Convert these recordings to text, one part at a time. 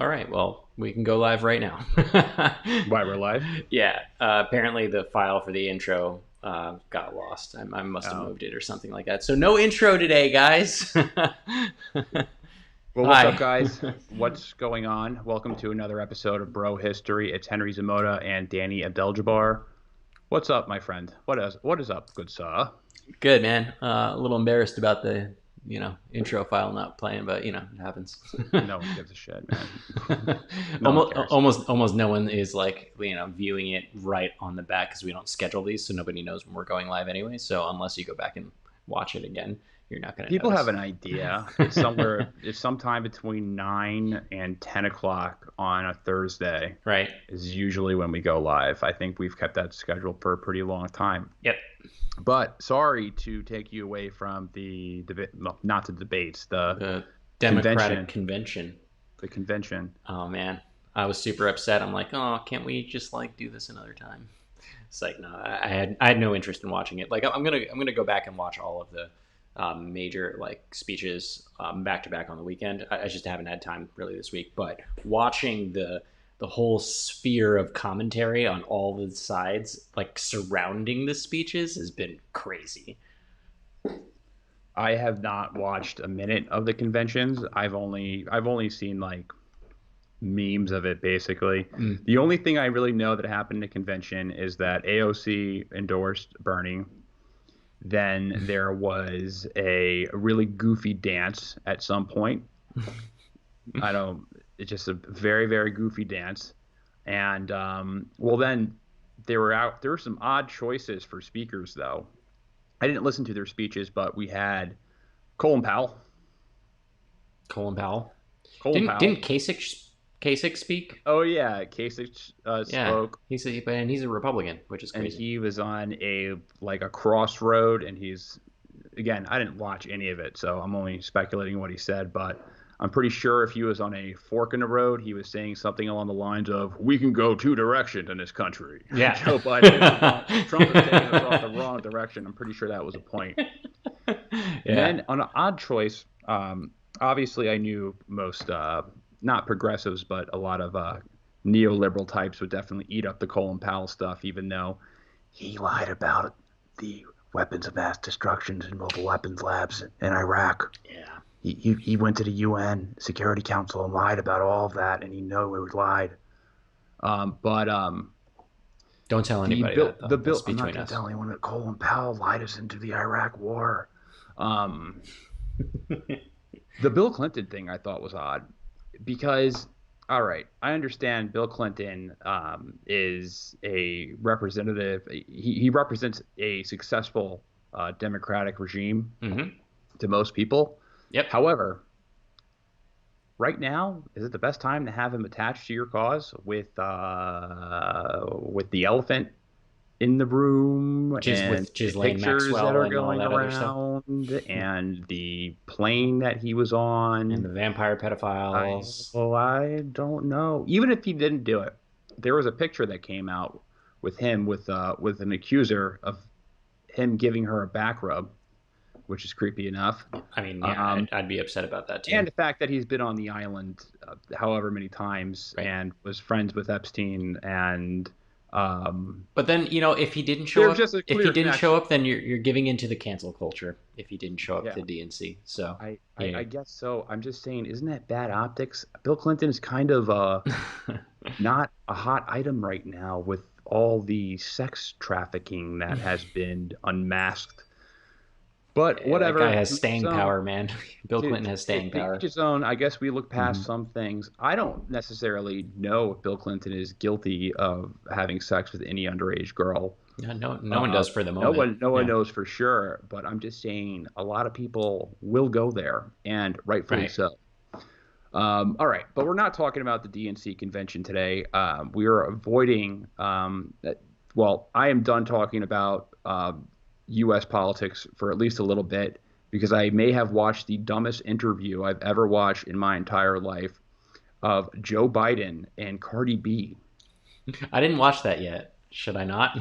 All right, well, we can go live right now. Why we're live? Yeah, apparently the file for the intro got lost. I must have Oh. moved it or something like that. So no intro today, guys. Well, what's up, Hi. guys? What's going on? Welcome to another episode of Bro History. It's Henry Zamota and Danny Abdul. What's up, my friend? What is up, good sir? Good, man. A little embarrassed about the intro file not playing, but it happens. No one gives a shit, man. No one almost, cares. almost no one is like viewing it right on the back because we don't schedule these, so nobody knows when we're going live anyway. So unless you go back and watch it again, you're not going to People notice. have an idea. It's somewhere. It's sometime between 9 and 10 o'clock on a Thursday. Right. Is usually when we go live. I think we've kept that schedule for a pretty long time. Yep. But sorry to take you away from the debate, well, not the debates, The Democratic Convention. The convention. Oh man, I was super upset. I'm like, oh, can't we just do this another time? It's like, no, I had no interest in watching it. Like, I'm gonna go back and watch all of the major speeches back to back on the weekend. I just haven't had time really this week. But watching the whole sphere of commentary on all the sides surrounding the speeches has been crazy. I have not watched a minute of the conventions. I've only seen memes of it basically. The only thing I really know that happened at the convention is that AOC endorsed Bernie. Then there was a really goofy dance at some point. It's just a very, very goofy dance. And then there were some odd choices for speakers though. I didn't listen to their speeches, but we had Colin Powell. Didn't Kasich speak? Oh yeah, Kasich spoke. He's a Republican, which is crazy. And he was on a crossroad, and again, I didn't watch any of it, so I'm only speculating what he said, but I'm pretty sure if he was on a fork in the road, he was saying something along the lines of, "We can go two directions in this country." Yeah. Joe Biden, Trump is taking us off the wrong direction. I'm pretty sure that was a point. Yeah. And then on an odd choice, obviously I knew most, not progressives, but a lot of neoliberal types would definitely eat up the Colin Powell stuff, even though he lied about the weapons of mass destruction and mobile weapons labs in Iraq. Yeah. He went to the UN Security Council and lied about all of that, and he knew he lied. Don't tell anybody that. The bill. That's I'm not between going us. to tell anyone that Colin Powell lied us into the Iraq War. The Bill Clinton thing I thought was odd because, all right, I understand Bill Clinton is a representative. He represents a successful democratic regime to most people. Yep. However, right now, is it the best time to have him attached to your cause with the elephant in the room With and Ghislaine pictures Maxwell that are and all going that other stuff? around and the plane that he was on? And the vampire pedophiles. I don't know. Even if he didn't do it, there was a picture that came out with him with an accuser of him giving her a back rub, which is creepy enough. I mean, yeah, I'd be upset about that too. And the fact that he's been on the island however many times Right. and was friends with Epstein and But then if he didn't show There's up, just a if he clear didn't connection. show up, then you're giving into the cancel culture. If he didn't show up Yeah. to DNC, so I guess so. I'm just saying, isn't that bad optics? Bill Clinton is kind of not a hot item right now with all the sex trafficking that has been unmasked. But whatever. That guy has staying So, power, man. Bill Clinton has staying to power. each his own. I guess we look past some things. I don't necessarily know if Bill Clinton is guilty of having sex with any underage girl. Yeah, no one does for the moment. No one Yeah. knows for sure. But I'm just saying, a lot of people will go there, and rightfully Right. so. All right, but we're not talking about the DNC convention today. We are avoiding. Well, I am done talking about U.S. politics for at least a little bit because I may have watched the dumbest interview I've ever watched in my entire life of Joe Biden and Cardi B. I didn't watch that yet. Should I not?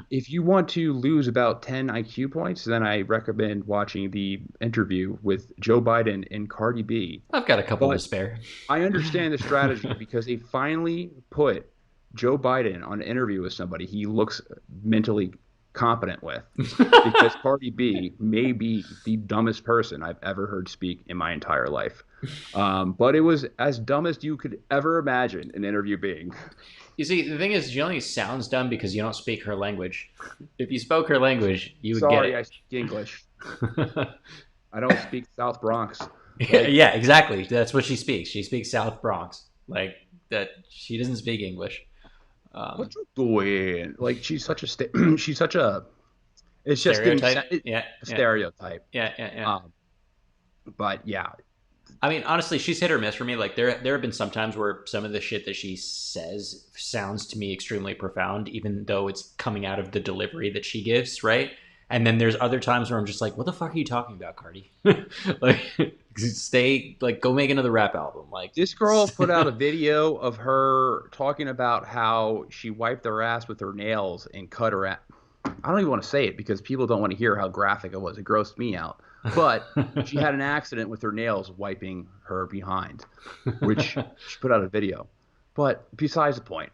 If you want to lose about 10 IQ points, then I recommend watching the interview with Joe Biden and Cardi B. I've got a couple to But spare. I understand the strategy because they finally put Joe Biden on an interview with somebody he looks mentally competent with. Because Cardi B may be the dumbest person I've ever heard speak in my entire life. But it was as dumb as you could ever imagine an interview being. You see, the thing is, she only sounds dumb because you don't speak her language. If you spoke her language, you would get Sorry, I it. speak English. I don't speak South Bronx. Yeah, Like, yeah, exactly. That's what she speaks. She speaks South Bronx. Like that. She doesn't speak English. what you doing? Like, she's such a. It's just Stereotype. Yeah, a yeah, stereotype. yeah, yeah, yeah. Um, but yeah, I mean, honestly, she's hit or miss for me. Like there have been some times where some of the shit that she says sounds to me extremely profound, even though it's coming out of the delivery that she gives, right? And then there's other times where I'm just like, what the fuck are you talking about, Cardi? Like, stay, like, go make another rap album. Like, this girl put out a video of her talking about how she wiped her ass with her nails and cut her ass. I don't even want to say it because people don't want to hear how graphic it was. It grossed me out. But she had an accident with her nails wiping her behind, which she put out a video. But besides the point,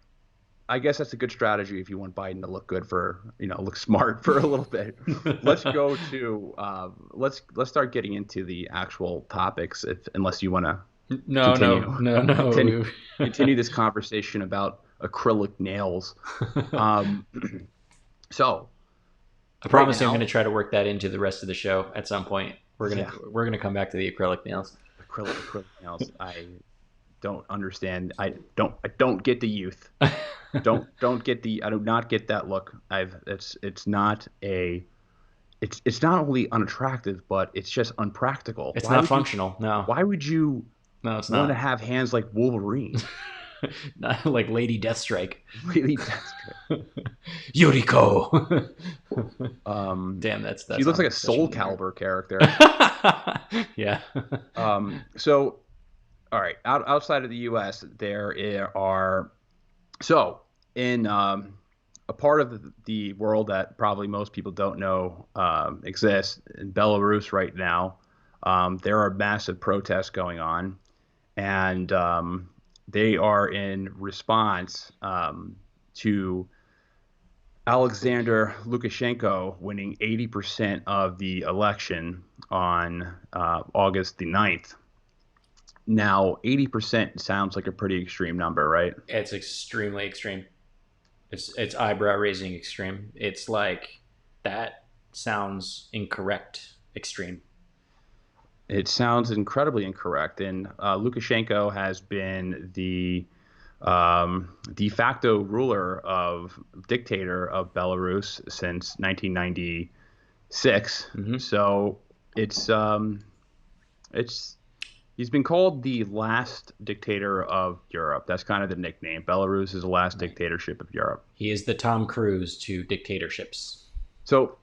I guess that's a good strategy if you want Biden to look good for, look smart for a little bit. Let's go to let's start getting into the actual topics, unless you want to no, continue no, no, no. continue this conversation about acrylic nails. Um, so I right promise you, I'm now, going to try to work that into the rest of the show at some point. yeah, We're gonna come back to the acrylic nails. acrylic nails. I don't understand. I don't get the youth. Don't get the. I do not get that look. It's not a. It's not only unattractive, but it's just unpractical. It's not functional. No, Why would you no, it's want to not. have hands like Wolverine? Not like Lady Deathstrike. Really desperate. Yuriko. Damn, She looks like a such Soul nerd. Calibur character. Yeah. So, all right, outside of the U.S., are so in a part of the world that probably most people don't know exists in Belarus right now. There are massive protests going on, and they are in response to Alexander Lukashenko winning 80% of the election on August the 9th. Now, 80% sounds like a pretty extreme number, right? It's extremely extreme. It's eyebrow raising extreme. It's like that sounds incorrect extreme. It sounds incredibly incorrect. And Lukashenko has been the de facto dictator of Belarus since 1996. Mm-hmm. So it's he's been called the last dictator of Europe. That's kind of the nickname. Belarus is the last dictatorship of Europe. He is the Tom Cruise to dictatorships. So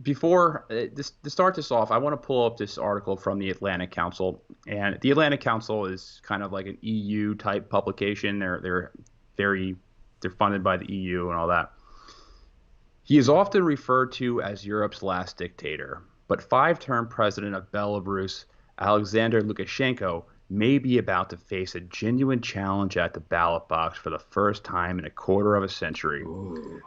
before to start this off, I want to pull up this article from the Atlantic Council, and the Atlantic Council is kind of like an EU type publication. They're funded by the EU and all that. He is often referred to as Europe's last dictator, but five-term president of Belarus, Alexander Lukashenko, may be about to face a genuine challenge at the ballot box for the first time in a quarter of a century. Ooh.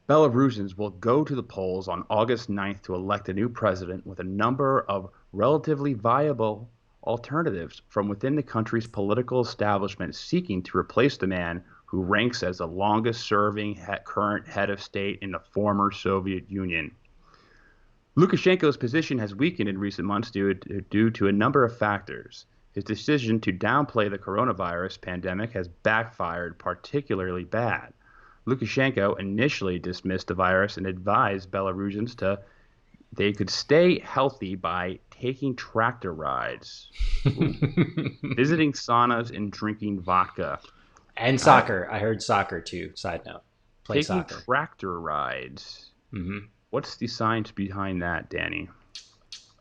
Belarusians will go to the polls on August 9th to elect a new president with a number of relatively viable alternatives from within the country's political establishment seeking to replace the man who ranks as the longest-serving current head of state in the former Soviet Union. Lukashenko's position has weakened in recent months due to a number of factors. His decision to downplay the coronavirus pandemic has backfired particularly bad. Lukashenko initially dismissed the virus and advised Belarusians they could stay healthy by taking tractor rides, visiting saunas, and drinking vodka. And soccer. I heard soccer too. Side note. Play taking soccer. Tractor rides. Mm-hmm. What's the science behind that, Danny?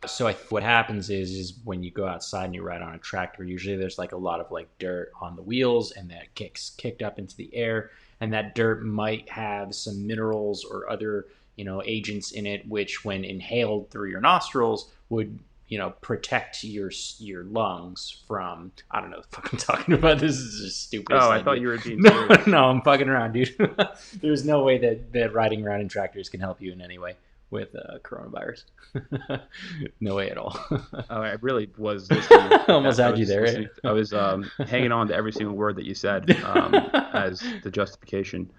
So what happens is when you go outside and you ride on a tractor, usually there's like a lot of like dirt on the wheels, and that gets kicked up into the air, and that dirt might have some minerals or other, agents in it, which when inhaled through your nostrils would, protect your lungs from, I don't know what the fuck I'm talking about. This is just stupid. Oh, I thought you were being no, serious. no, I'm fucking around, dude. There's no way that riding around in tractors can help you in any way with coronavirus. No way at all. Oh, I really was listening. Almost had you there. I was hanging on to every single word that you said as the justification.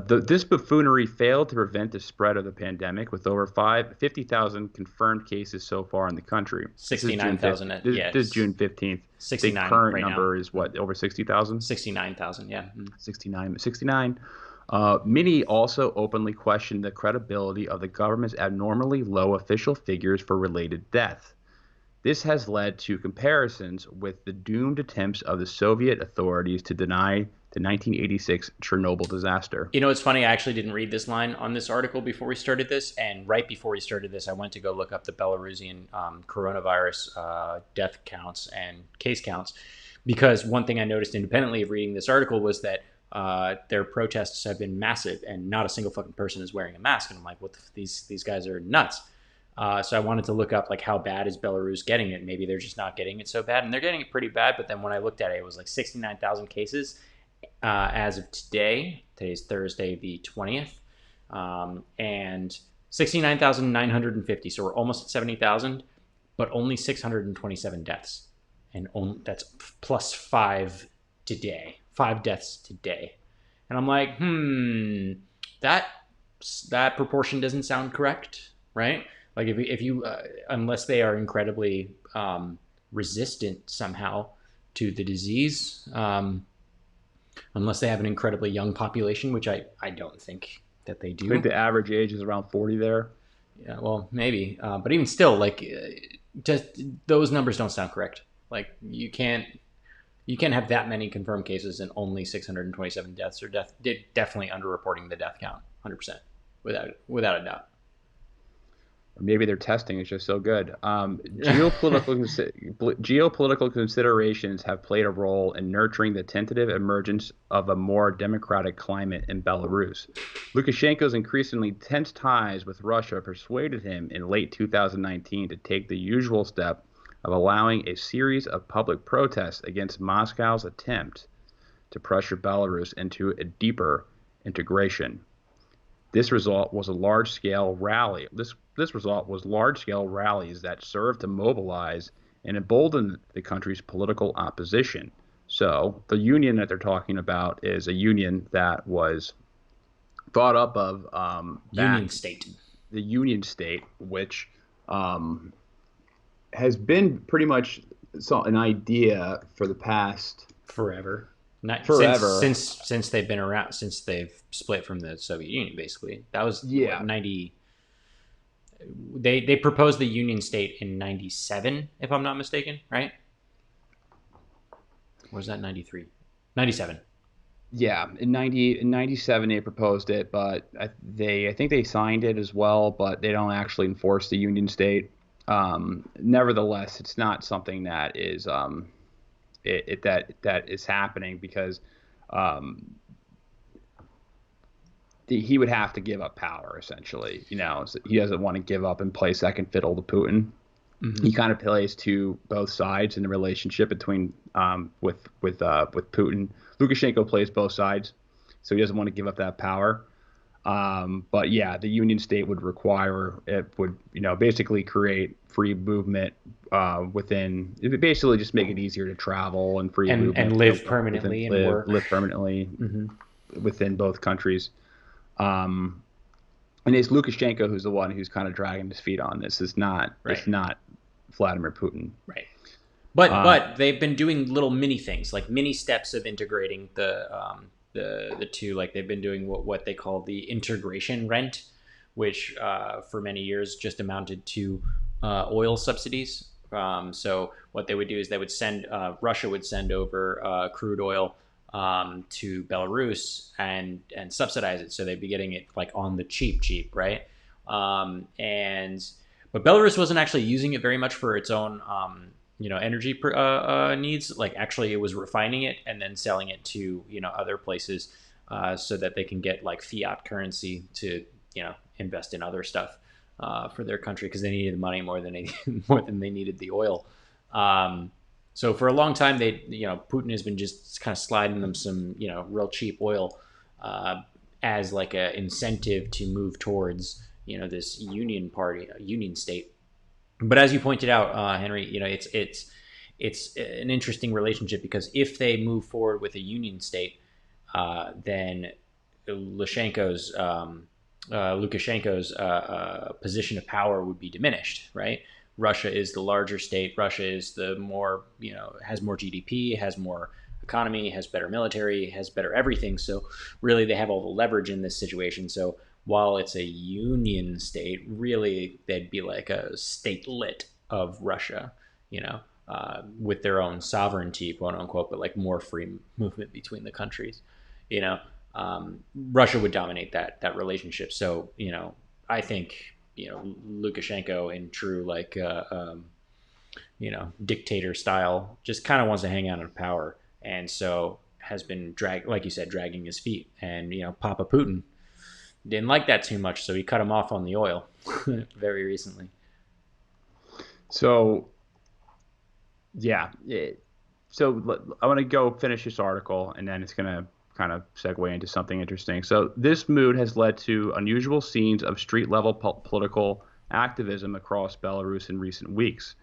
This buffoonery failed to prevent the spread of the pandemic, with over 50,000 confirmed cases so far in the country. 69,000. This is June 15th. 69. The current right number now. is what, over 60,000? 69,000, yeah. 69. Many also openly questioned the credibility of the government's abnormally low official figures for related death. This has led to comparisons with the doomed attempts of the Soviet authorities to deny the 1986 Chernobyl disaster. It's funny. I actually didn't read this line on this article before we started this, and right before we started this, I went to go look up the Belarusian coronavirus death counts and case counts, because one thing I noticed independently of reading this article was that their protests have been massive, and not a single fucking person is wearing a mask. And I'm like, these guys are nuts. So I wanted to look up like how bad is Belarus getting it. Maybe they're just not getting it so bad, and they're getting it pretty bad. But then when I looked at it, it was like 69,000 cases as of today. Today's Thursday, the 20th, and 69,950. So we're almost at 70,000, but only 627 deaths, and that's plus 5 today. 5 deaths today. And I'm like, that proportion doesn't sound correct, right? Like if you unless they are incredibly resistant somehow to the disease, unless they have an incredibly young population, which I don't think that they do. I think the average age is around 40 there. Yeah, well, maybe. But even still, like, just those numbers don't sound correct. Like, you can't have that many confirmed cases and only 627 deaths, or definitely underreporting the death count, 100%, without a doubt. Or maybe their testing is just so good. Geopolitical considerations have played a role in nurturing the tentative emergence of a more democratic climate in Belarus. Lukashenko's increasingly tense ties with Russia persuaded him in late 2019 to take the usual step of allowing a series of public protests against Moscow's attempt to pressure Belarus into a deeper integration. This result was a large-scale rally. This result was large-scale rallies that served to mobilize and embolden the country's political opposition. So the union that they're talking about is a union that was thought up of Union State. The Union State, which has been pretty much an idea for the past forever. Forever. Since they've been around, since they've split from the Soviet Union, basically. That was 90. They proposed the Union State in 97, if I'm not mistaken, right? Or was that 93? 97. Yeah, in 97 they proposed it, but I think they signed it as well, but they don't actually enforce the Union State. Nevertheless, it's not something that is that is happening, because he would have to give up power, essentially. So he doesn't want to give up and play second fiddle to Putin. Mm-hmm. He kind of plays to both sides in the relationship between with Putin. Lukashenko plays both sides, so he doesn't want to give up that power. But yeah, the Union State would basically create free movement within. It would basically just make it easier to travel and free movement and live permanently and work. Live permanently within both countries. And it's Lukashenko who's the one who's kind of dragging his feet on this. It's not Vladimir Putin. Right. But they've been doing little mini things, like mini steps of integrating the two. Like they've been doing what they call the integration rent, which for many years just amounted to oil subsidies. So what they would do is they would send Russia would send over crude oil to Belarus and subsidize it, so they'd be getting it like on the cheap, right? But Belarus wasn't actually using it very much for its own energy needs. Like actually, it was refining it and then selling it to other places so that they can get like fiat currency to invest in other stuff for their country because they needed the money more than they needed the oil. So for a long time, Putin has been just kind of sliding them some real cheap oil as like a incentive to move towards this union state. But as you pointed out, Henry, it's an interesting relationship because if they move forward with a union state, then Lukashenko's position of power would be diminished, right? Russia is the larger state. Russia is the more, has more GDP, has more economy, has better military, has better everything. So really they have all the leverage in this situation. So while it's a union state, really they'd be like a statelet of Russia, with their own sovereignty, quote unquote, but like more free movement between the countries, you know. Russia would dominate that relationship. So I think Lukashenko in true like dictator style just kind of wants to hang on to power, and so has been like you said, dragging his feet. And Papa Putin didn't like that too much, so he cut him off on the oil very recently. So yeah, so I want to go finish this article, and then it's going to kind of segue into something interesting. So this mood has led to unusual scenes of street-level political activism across Belarus in recent weeks.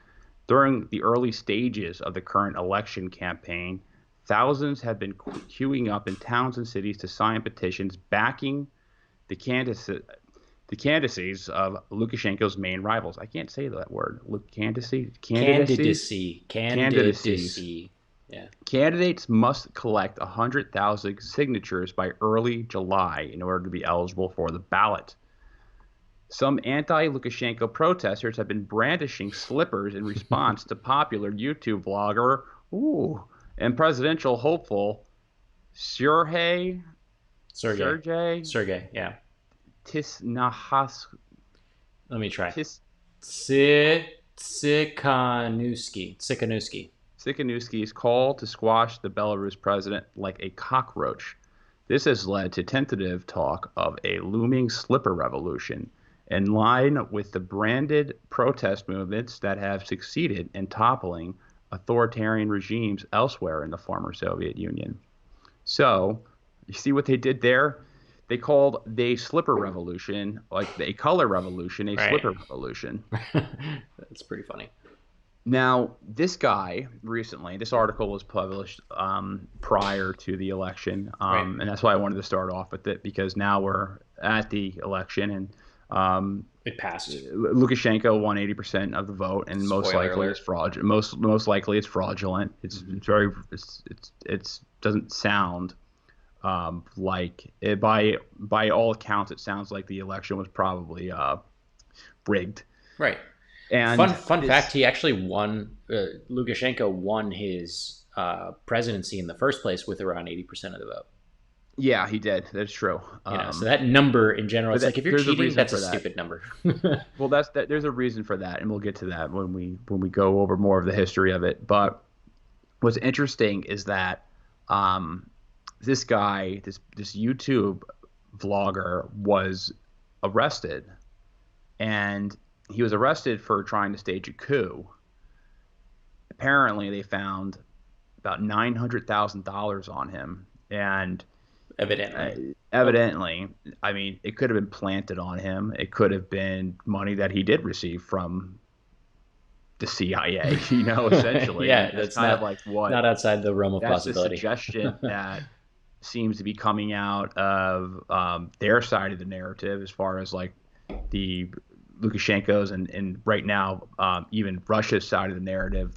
During the early stages of the current election campaign, thousands have been queuing up in towns and cities to sign petitions backing the candidacies of Lukashenko's main rivals. I can't say that word. Candidacy. Yeah. Candidates must collect 100,000 signatures by early July in order to be eligible for the ballot. Some anti-Lukashenko protesters have been brandishing slippers in response to popular YouTube vlogger and presidential hopeful Sergey, yeah. Tisnahas. Let me try. Tsikhanouski's call to squash the Belarus president like a cockroach. This has led to tentative talk of a looming slipper revolution in line with the branded protest movements that have succeeded in toppling authoritarian regimes elsewhere in the former Soviet Union. So, you see what they did there? They called the slipper revolution, like a color revolution, a slipper revolution. That's pretty funny. Now, this guy recently, this article was published prior to the election, and that's why I wanted to start off with it, because now we're at the election, and it passed. Lukashenko won 80% of the vote, and most likely it's fraudulent. Most likely it's fraudulent. It's doesn't sound like it, by all accounts. It sounds like the election was probably rigged. Right. And fun fact, he actually won. Lukashenko won his presidency in the first place with around 80% of the vote. Yeah, he did. That's true. So that number in general, it's like if you're cheating, that's a stupid number. Well, there's a reason for that, and we'll get to that when we go over more of the history of it. But what's interesting is that this guy, this YouTube vlogger, was arrested, and he was arrested for trying to stage a coup. Apparently, they found about $900,000 on him, and evidently, I mean, it could have been planted on him. It could have been money that he did receive from the CIA, essentially. Yeah, that's kind of like what. Not outside the realm of possibility. That's the suggestion that seems to be coming out of their side of the narrative, as far as like the Lukashenko's and right now even Russia's side of the narrative.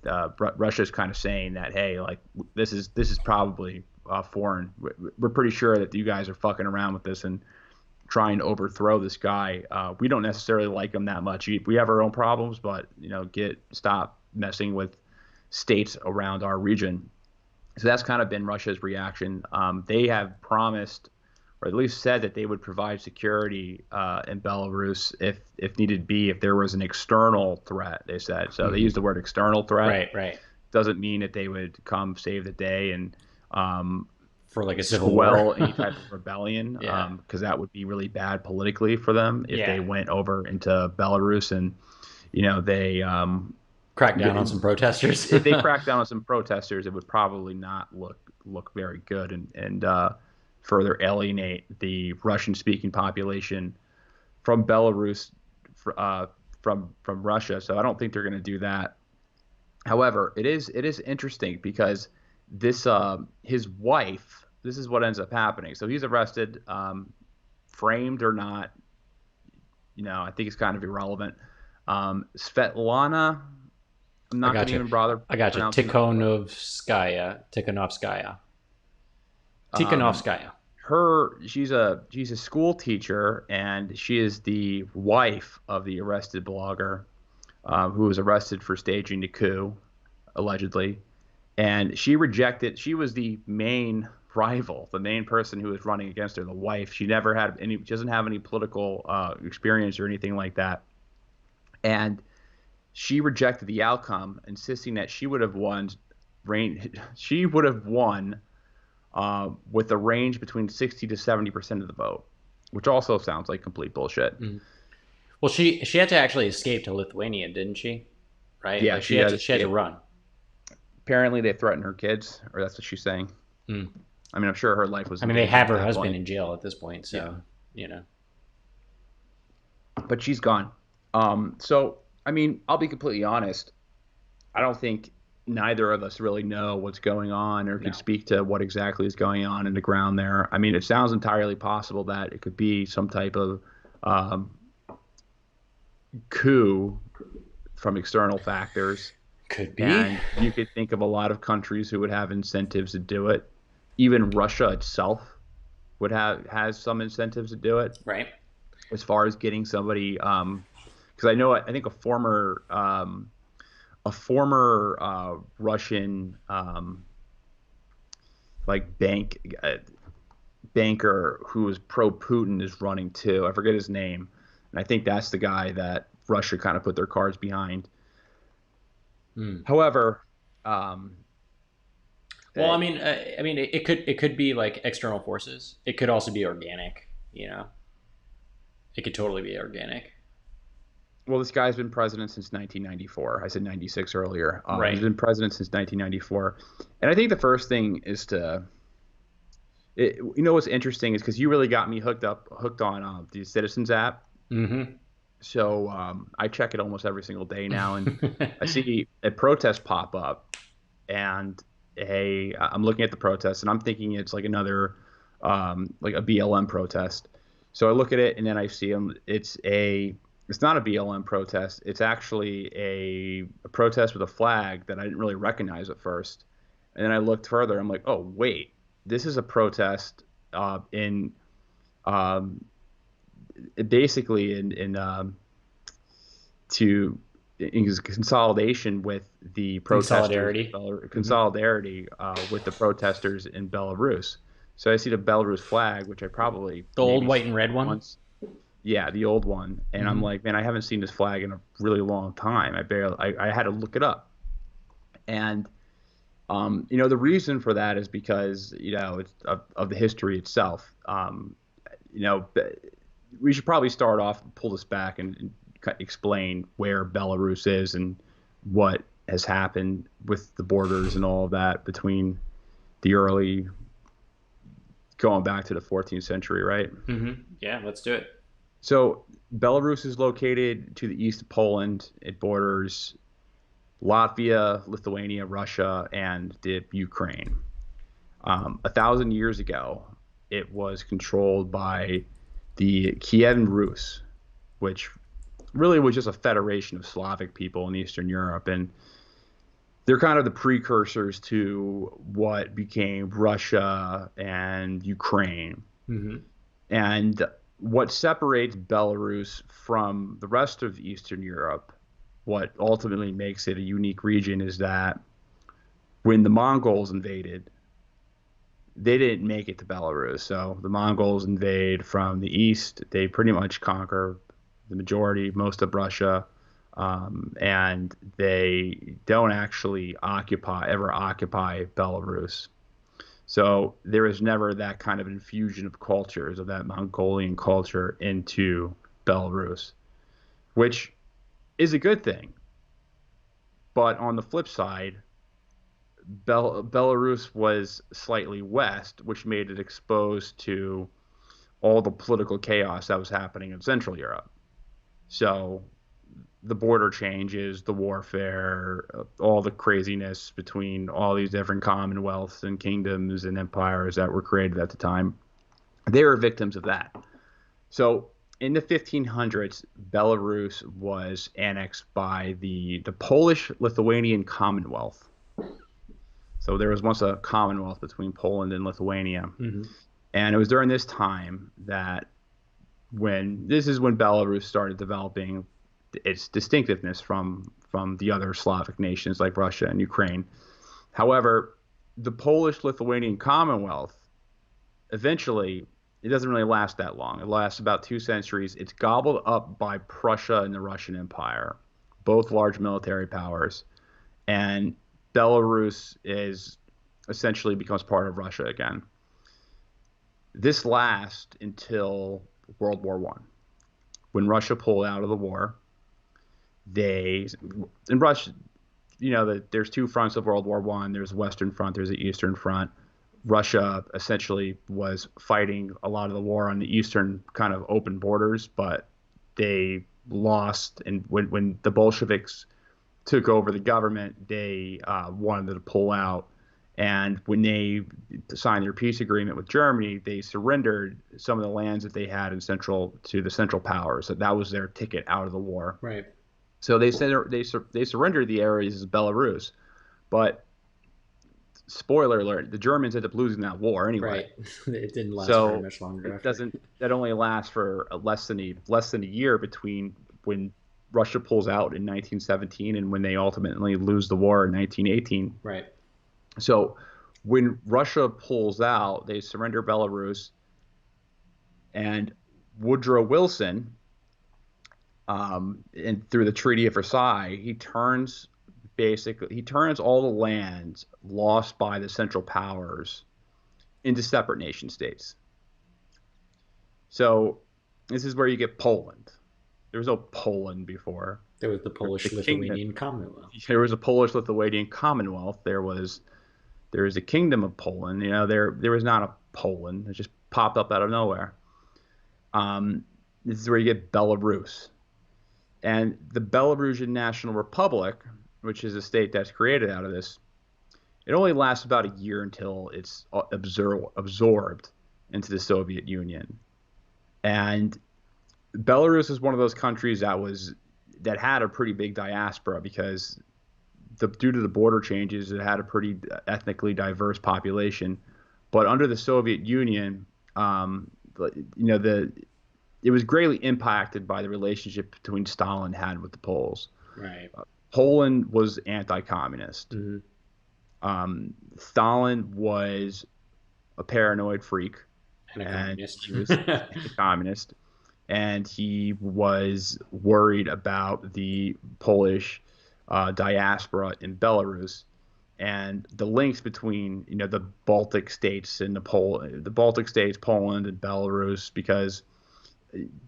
Russia's kind of saying that, hey, like this is probably foreign. We're pretty sure that you guys are fucking around with this and trying to overthrow this guy. We don't necessarily like him that much. We have our own problems, but stop messing with states around our region. So that's kind of been Russia's reaction. They have promised, or at least said, that they would provide security in Belarus if needed be, if there was an external threat, they said. So they used the word external threat. Right. Doesn't mean that they would come save the day and for like a civil war. quell any type of rebellion, Yeah. because that would be really bad politically for them if Yeah. they went over into Belarus and they Crack down on some protesters. if they cracked down on some protesters, it would probably not look very good and further alienate the Russian speaking population from Belarus, uh, from Russia. So I don't think they're going to do that. However, it is interesting because this his wife. This is what ends up happening. So he's arrested, framed or not. I think it's kind of irrelevant. Svetlana, I'm I not going got to you. even bother I got you. pronouncing that word. Tikhonovskaya. Um, Tikhonovskaya. she's a school teacher, and she is the wife of the arrested blogger, who was arrested for staging the coup, allegedly. And she rejected. She was the main rival, the main person who was running against her, the wife. She never had any. She doesn't have any political experience or anything like that. And she rejected the outcome, insisting that she would have won. She would have won with a range between 60 to 70% of the vote, which also sounds like complete bullshit. Mm. Well, she had to actually escape to Lithuania, didn't she? Right? Yeah, Like she had she had to escaped. run. Apparently, they threatened her kids, or that's what she's saying. Mm. I mean, I'm sure her life was I in mean, they danger have at her that husband point. in jail at this point, Yeah, so you know. but she's gone. So I mean, I'll be completely honest. I don't think neither of us really know what's going on or could No. speak to what exactly is going on in the ground there. I mean, it sounds entirely possible that it could be some type of um, coup from external factors. Could be. And you could think of a lot of countries who would have incentives to do it. Even Russia itself has some incentives to do it Right. as far as getting somebody. Because I think a former Russian like banker who was pro Putin is running too. I forget his name, and I think that's the guy that Russia kind of put their cards behind. Mm. However, Well, uh, I mean, it could be like external forces. It could also be organic. You know, it could totally be organic. well, this guy's been president since 1994. I said 96 earlier. He's Right. been president since 1994, and I think the first thing is what's interesting is because you really got me hooked on the Citizens app. Mm-hmm. So I check it almost every single day now, and I see a protest pop up, and I'm looking at the protest, and I'm thinking it's like another like a BLM protest. So I look at it, and then I see it's not a BLM protest. It's actually a protest with a flag that I didn't really recognize at first, and then I looked further. I'm like, oh wait, this is a protest in um, basically in consolidation with the In protesters solidarity. Mm-hmm. consolidarity with the protesters in Belarus. So I see the Belarus flag, which I probably The old maybe white and saw red one. once. Yeah, the old one. And I'm Mm-hmm. like, man, I haven't seen this flag in a really long time. I had to look it up. And the reason for that is because it's of the history itself. You know, we should probably start off and pull this back and explain where Belarus is and what has happened with the borders and all of that between the early going back to the 14th century, right? Mm-hmm. Yeah, let's do it. So Belarus is located to the east of Poland. It borders Latvia, Lithuania, Russia, and the Ukraine. 1,000 years ago, it was controlled by the Kievan Rus, which really was just a federation of Slavic people in Eastern Europe. And they're kind of the precursors to what became Russia and Ukraine. Mm-hmm. And what separates Belarus from the rest of Eastern Europe, what ultimately makes it a unique region, is that when the Mongols invaded, they didn't make it to Belarus. So the Mongols invade from the east. They pretty much conquer the majority, most of Russia, and they don't actually ever occupy Belarus. So there was never that kind of infusion of cultures, of that Mongolian culture into Belarus, which is a good thing. But on the flip side, Belarus was slightly west, which made it exposed to all the political chaos that was happening in Central Europe. So the border changes, the warfare, all the craziness between all these different commonwealths and kingdoms and empires that were created at the time, they were victims of that. So in the 1500s, Belarus was annexed by the Polish-Lithuanian Commonwealth. So there was once a commonwealth between Poland and Lithuania. Mm-hmm. And it was during this time that this is when Belarus started developing its distinctiveness from the other Slavic nations like Russia and Ukraine. However, the Polish-Lithuanian Commonwealth, eventually, it doesn't really last that long. It lasts about 2 centuries. It's gobbled up by Prussia and the Russian Empire, both large military powers. And Belarus essentially becomes part of Russia again. This lasts until World War I. When Russia pulled out of the war, in Russia, there's two fronts of World War I. There's the Western Front, there's the Eastern Front. Russia essentially was fighting a lot of the war on the eastern kind of open borders, but they lost. And when the Bolsheviks took over the government, they wanted to pull out. And when they signed their peace agreement with Germany, they surrendered some of the lands that they had to the Central Powers. So that was their ticket out of the war. Right. So they surrendered the areas of Belarus, but spoiler alert: the Germans ended up losing that war anyway. Right. It didn't last very much longer. That only lasts for less than a year between when Russia pulls out in 1917 and when they ultimately lose the war in 1918. Right. So when Russia pulls out, they surrender Belarus, and Woodrow Wilson, and through the Treaty of Versailles, he turns all the lands lost by the Central Powers into separate nation states. So this is where you get Poland. There was no Poland before. There was the Polish-Lithuanian Commonwealth. There was a Polish-Lithuanian Commonwealth. There was a Kingdom of Poland. There was not a Poland. It just popped up out of nowhere. This is where you get Belarus. And the Belarusian National Republic, which is a state that's created out of this, it only lasts about a year until it's absorbed into the Soviet Union. And Belarus is one of those countries that had a pretty big diaspora because due to the border changes, it had a pretty ethnically diverse population. But under the Soviet Union, it was greatly impacted by the relationship between Stalin had with the Poles. Right. Poland was anti-communist. Mm-hmm. Stalin was a paranoid freak, and a communist. He was a communist, and he was worried about the Polish diaspora in Belarus and the links between the Baltic states and the Baltic states, Poland and Belarus, because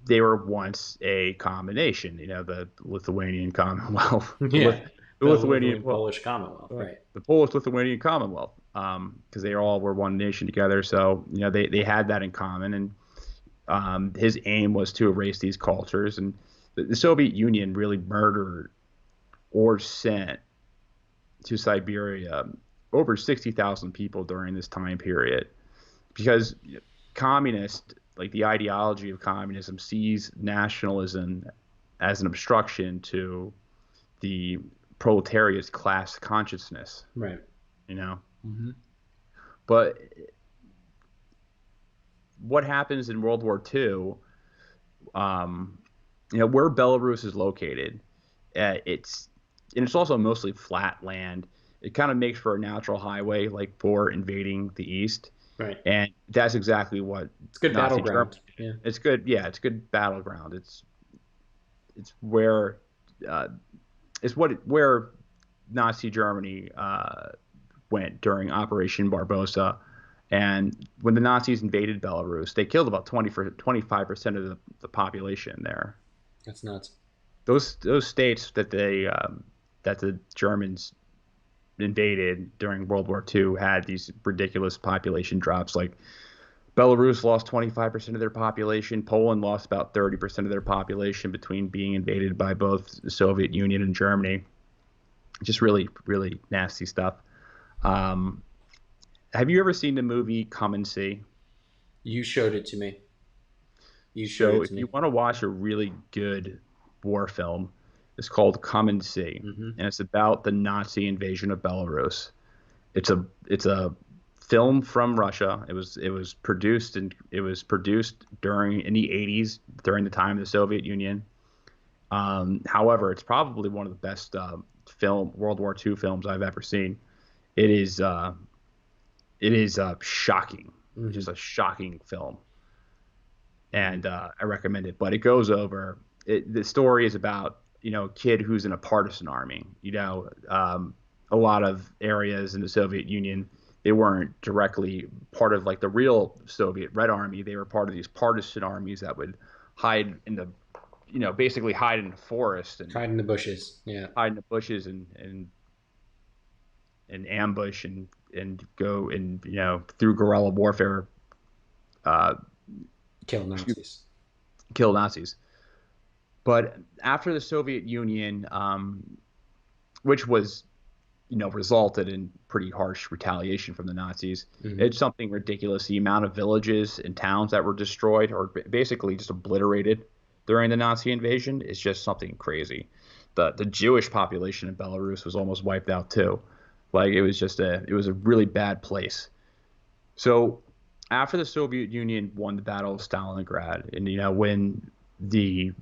they were once a combination, the Lithuanian Commonwealth. Yeah. The Lithuanian Polish Commonwealth, right? The Polish-Lithuanian Commonwealth, because they all were one nation together. So they had that in common, and his aim was to erase these cultures. And the Soviet Union really murdered or sent to Siberia over 60,000 people during this time period, because the ideology of communism sees nationalism as an obstruction to the proletariat class consciousness. Right. Mm-hmm. But what happens in World War II, where Belarus is located, it's also mostly flat land. It kind of makes for a natural highway, like for invading the East. Right. And that's exactly what it's good Nazi battleground. Yeah. It's good. Yeah, it's good battleground. It's where where Nazi Germany went during Operation Barbarossa And when the Nazis invaded Belarus, they killed about 25% of the population there. That's nuts. Those states that the Germans invaded during World War II had these ridiculous population drops. Like Belarus lost 25% of their population. Poland lost about 30% of their population between being invaded by both the Soviet Union and Germany. Just really, really nasty stuff. Um, have you ever seen the movie Come and See? You showed it to me. You showed So it if to you me. want to watch a really good war film, it's called Come and See, Mm-hmm. and it's about the Nazi invasion of Belarus. It's a film from Russia. It was produced during in the 80s during the time of the Soviet Union. However, it's probably one of the best film World War II films I've ever seen. It is shocking. It's Mm-hmm. just a shocking film, and I recommend it. But it goes over the story is about a kid who's in a partisan army. A lot of areas in the Soviet Union, they weren't directly part of like the real Soviet Red Army. They were part of these partisan armies that would hide in the basically hide in the forest and Hide in the bushes. Yeah. hide in the bushes and ambush and go and through guerrilla warfare uh, Kill Nazis. kill Nazis. But after the Soviet Union, which was resulted in pretty harsh retaliation from the Nazis, Mm-hmm. it's something ridiculous. The amount of villages and towns that were destroyed or basically just obliterated during the Nazi invasion is just something crazy. The Jewish population in Belarus was almost wiped out too. Like it was a really bad place. So after the Soviet Union won the Battle of Stalingrad, and the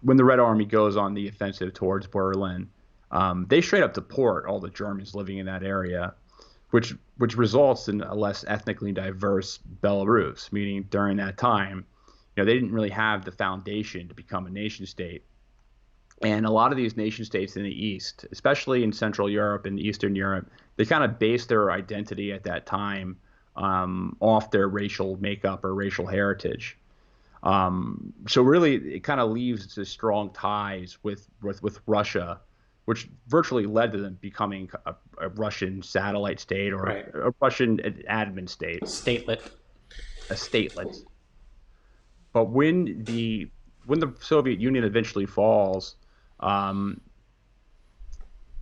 when the Red Army goes on the offensive towards Berlin, they straight up deport all the Germans living in that area, which results in a less ethnically diverse Belarus. Meaning during that time, they didn't really have the foundation to become a nation state. And a lot of these nation states in the East, especially in Central Europe and Eastern Europe, they kind of based their identity at that time off their racial makeup or racial heritage. So really, it kind of leaves the strong ties with Russia, which virtually led to them becoming a Russian satellite state or Right. a Russian admin state, Statelet. a statelet. But when the Soviet Union eventually falls, um,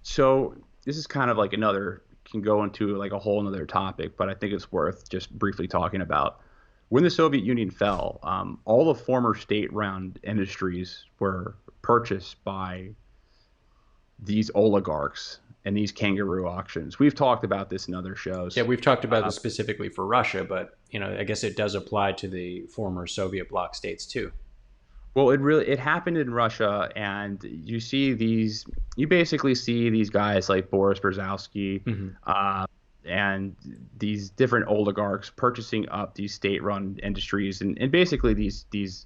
so this is kind of like another can go into like a whole another topic, but I think it's worth just briefly talking about. When the Soviet Union fell, all the former state-run industries were purchased by these oligarchs and these kangaroo auctions. We've talked about this in other Yeah, shows. we've talked about Uh, this specifically for Russia, but I guess it does apply to the former Soviet bloc states too. well, it happened in Russia, and you basically see these guys like Boris Berezowski, Mm-hmm. and these different oligarchs purchasing up these state-run industries and basically these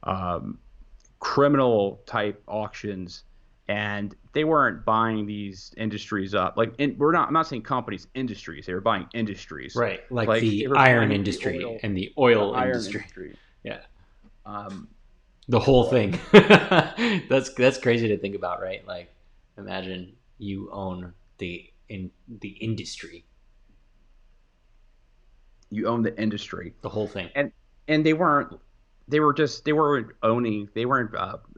um, criminal type auctions, and they weren't buying these industries up like I'm not saying companies, industries. They were buying industries, Right, like like they the were iron buying the industry oil, and the the oil iron industry. industry. Yeah, Um, the whole thing. That's crazy to think about, right? Like, imagine you own the industry, you own the industry, the whole thing. and they weren't they weren't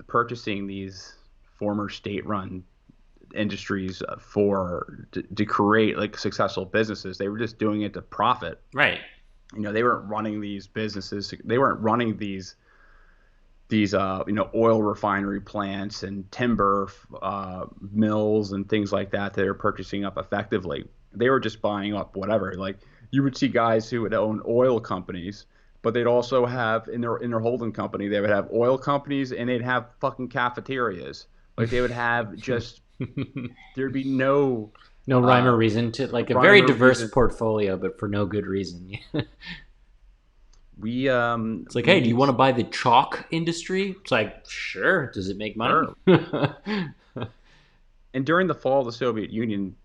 purchasing these former state-run industries to create like successful businesses. They were just doing it to profit. Right. They weren't running these businesses. They weren't running these oil refinery plants and timber mills and things like that that are purchasing up effectively. They were just buying up whatever. Like you would see guys who would own oil companies, but they'd also have in their holding company they would have oil companies and they'd have fucking cafeterias. Like they would have just there'd be no No rhyme or uh, reason to like a rhyme very or diverse reason. portfolio, but for no good reason. We It's like, hey, do you we want to buy the chalk industry? It's like, sure. Does it make money? sure. And during the fall of the Soviet Union,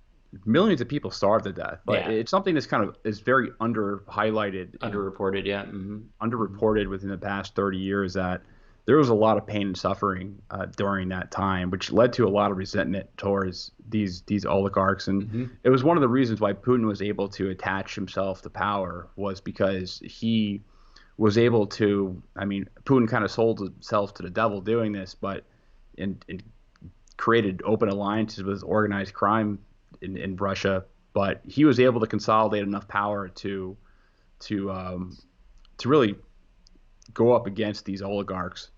millions of people starved to death. But Yeah, it's something that's kind of is very under highlighted and underreported. Yeah. Mm-hmm. underreported within the past 30 years that there was a lot of pain and suffering during that time, which led to a lot of resentment towards these oligarchs. And Mm-hmm. it was one of the reasons why Putin was able to attach himself to power, was because he was able to. I mean, Putin kind of sold himself to the devil doing this, but and created open alliances with organized crime in Russia. But he was able to consolidate enough power to to really go up against these oligarchs.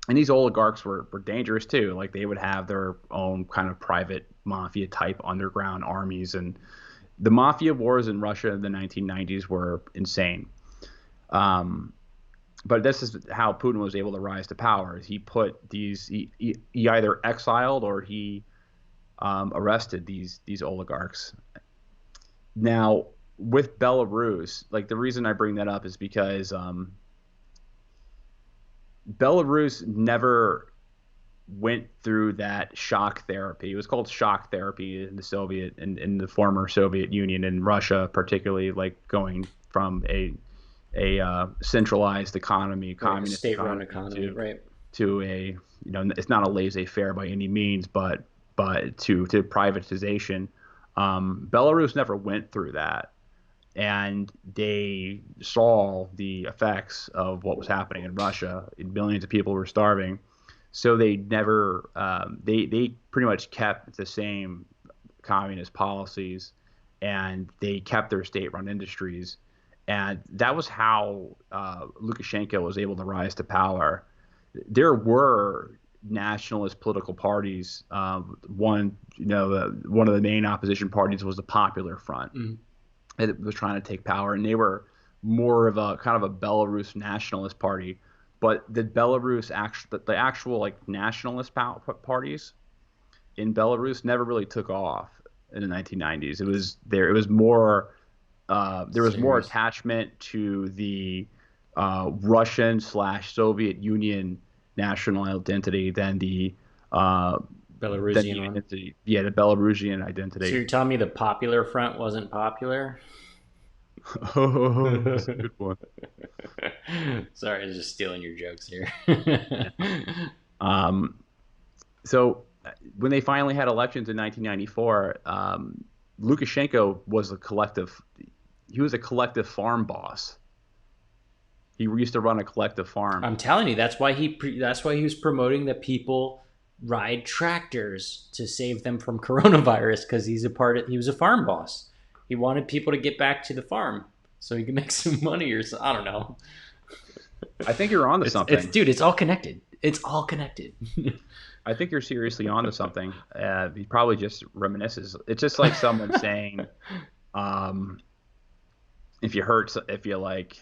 And these oligarchs were dangerous too. Like they would have their own kind of private mafia type underground armies. And the mafia wars in Russia in the 1990s were insane. Um, but this is how Putin was able to rise to power. He put he either exiled or he arrested these oligarchs. Now with Belarus, like the reason I bring that up is because Belarus never went through that shock therapy. It was called shock therapy in the Soviet in the former Soviet Union and Russia, particularly, like going from a centralized economy, Right, a communist state-run economy, economy. Right. to a, it's not a laissez-faire by any means, but to privatization. Belarus never went through that, and they saw the effects of what was happening in Russia. Millions of people were starving, so they never they pretty much kept the same communist policies, and they kept their state-run industries, and that was how Lukashenko was able to rise to power. There were nationalist political parties. One of the main opposition parties was the Popular Front. Mm-hmm. It was trying to take power, and they were more of a kind of a Belarus nationalist party. But the actual like nationalist parties in Belarus never really took off in the 1990s. It was there. It was more. There was more Serious. attachment to the Russian/Soviet Union national identity than Belarusian the one. identity. Yeah, the Belarusian So identity. you're telling me the Popular Front wasn't popular? Oh, that's a good one. Sorry, I was just stealing your jokes here. Um, so when they finally had elections in 1994, Lukashenko was a collective. He was a collective farm boss. He used to run a collective farm. I'm telling you, that's why he was promoting that people ride tractors to save them from coronavirus, because he was a farm boss. He wanted people to get back to the farm so he could make some money, or I don't know. I think you're onto It's something. dude, it's all connected. It's all connected. I think you're seriously onto something. He probably just reminisces. It's just like someone saying, um, if you like,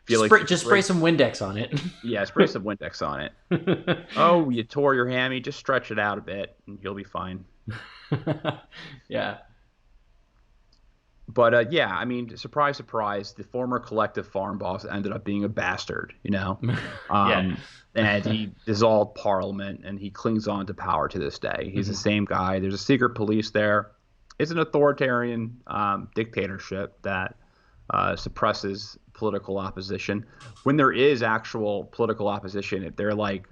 Just spray some Windex on it. yeah, spray some Windex on it. Oh, you tore your hammy, just stretch it out a bit and you'll be fine. Yeah. But yeah, I mean, surprise, surprise, the former collective farm boss ended up being a bastard, Yeah. um, and he dissolved parliament and he clings on to power to this day. He's the Mhm. same guy. There's a secret police there. It's an authoritarian dictatorship that suppresses political opposition. When there is actual political opposition, they're like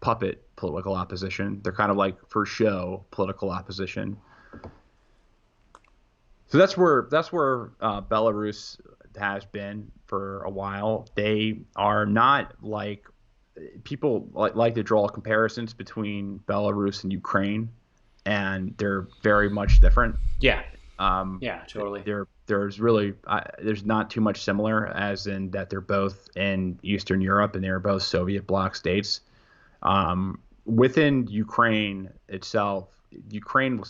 puppet political opposition. They're kind of like for show political opposition. So that's where Belarus has been for a while. They are not like people like to draw comparisons between Belarus and Ukraine, and they're very much different. Yeah. Um, Yeah, totally. there's not too much similar, as in that they're both in Eastern Europe and they're both Soviet bloc states. Within Ukraine itself,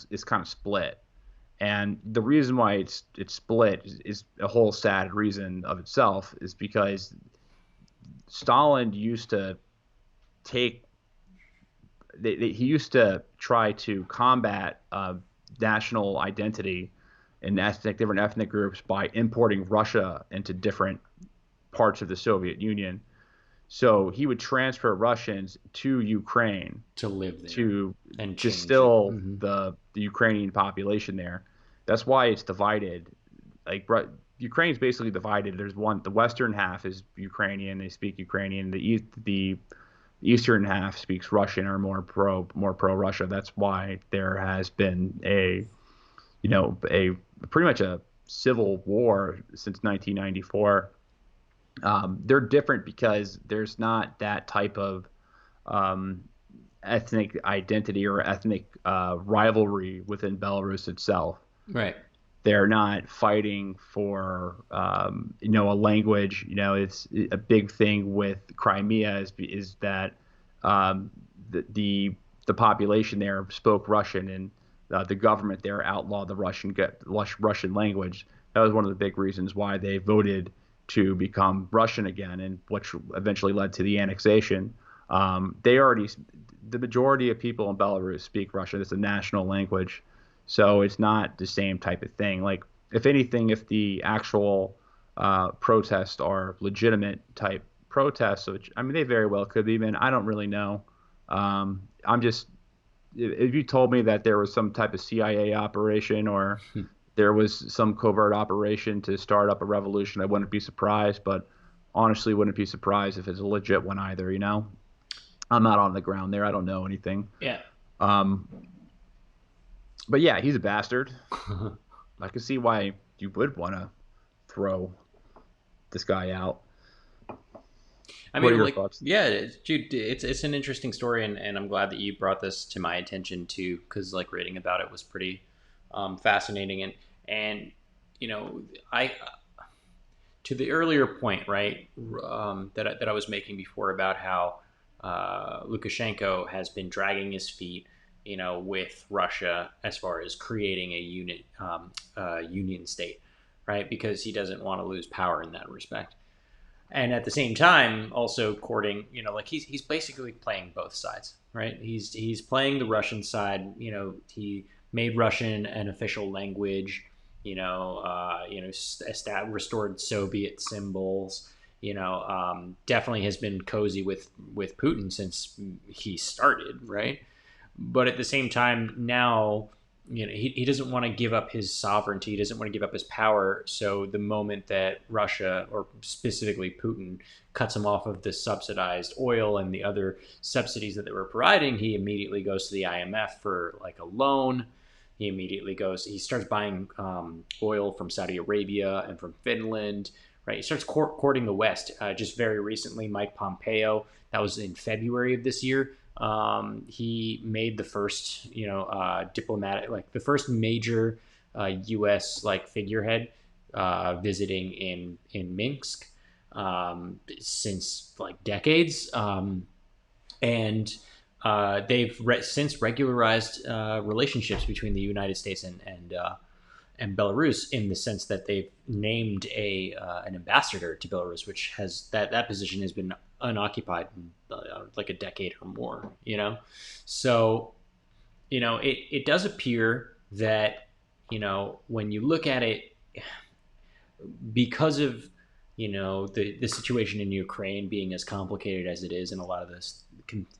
is kind of split. And the reason why it's split is a whole sad reason of itself, is because Stalin used to take he used to try to combat national identity and different ethnic groups by importing Russia into different parts of the Soviet Union. So he would transfer Russians to Ukraine To live there to and change it. distill Mhm. the Ukrainian population there. That's why it's divided. Like Ukraine's basically divided. There's the western half is Ukrainian. They speak Ukrainian. The eastern half speaks Russian or more pro Russia. That's why there has been a pretty much a civil war since 1994. They're different because there's not that type of um, ethnic identity or ethnic rivalry within Belarus itself. Right. They're not fighting for a language. It's a big thing with Crimea is that um, the population there spoke Russian, and the government there outlawed the Russian language. That was one of the big reasons why they voted to become Russian again, and which eventually led to the annexation. The majority of people in Belarus speak Russian. It's a national language. So it's not the same type of thing. Like, if anything, if the actual protests are legitimate type protests, which I mean they very well could be, man. I don't really know. I'm just if you told me that there was some type of CIA operation or there was some covert operation to start up a revolution, I wouldn't be surprised. But honestly, wouldn't be surprised if it's a legit one either. I'm not on the ground there. I don't know anything. Yeah. Um, But yeah, he's a bastard. I can see why you would want to throw this guy out. I What are mean, your like, thoughts? yeah, dude, it's an interesting story, and I'm glad that you brought this to my attention too, because like reading about it was pretty fascinating, and you know, I to the earlier point, right, that I was making before about how Lukashenko has been dragging his feet, with Russia as far as creating a union state, right? Because he doesn't want to lose power in that respect. And at the same time, also courting, like he's basically playing both sides, right? He's playing the Russian side. He made Russian an official language. Restored Soviet symbols. Definitely has been cozy with Putin since he started, right? But at the same time, now he doesn't want to give up his sovereignty. He doesn't want to give up his power. So the moment that Russia, or specifically Putin, cuts him off of the subsidized oil and the other subsidies that they were providing, he immediately goes to the IMF for like a loan. He starts buying oil from Saudi Arabia and from Finland, right? He starts courting the West. Just very recently, Mike Pompeo, that was in February of this year, he made the first, diplomatic, like the first major U.S. like figurehead visiting in Minsk since like decades, and they've since regularized relationships between the United States and Belarus, in the sense that they've named an ambassador to Belarus, which has that position has been unoccupied in like a decade or more. So it does appear that when you look at it, because of the situation in Ukraine being as complicated as it is, and a lot of this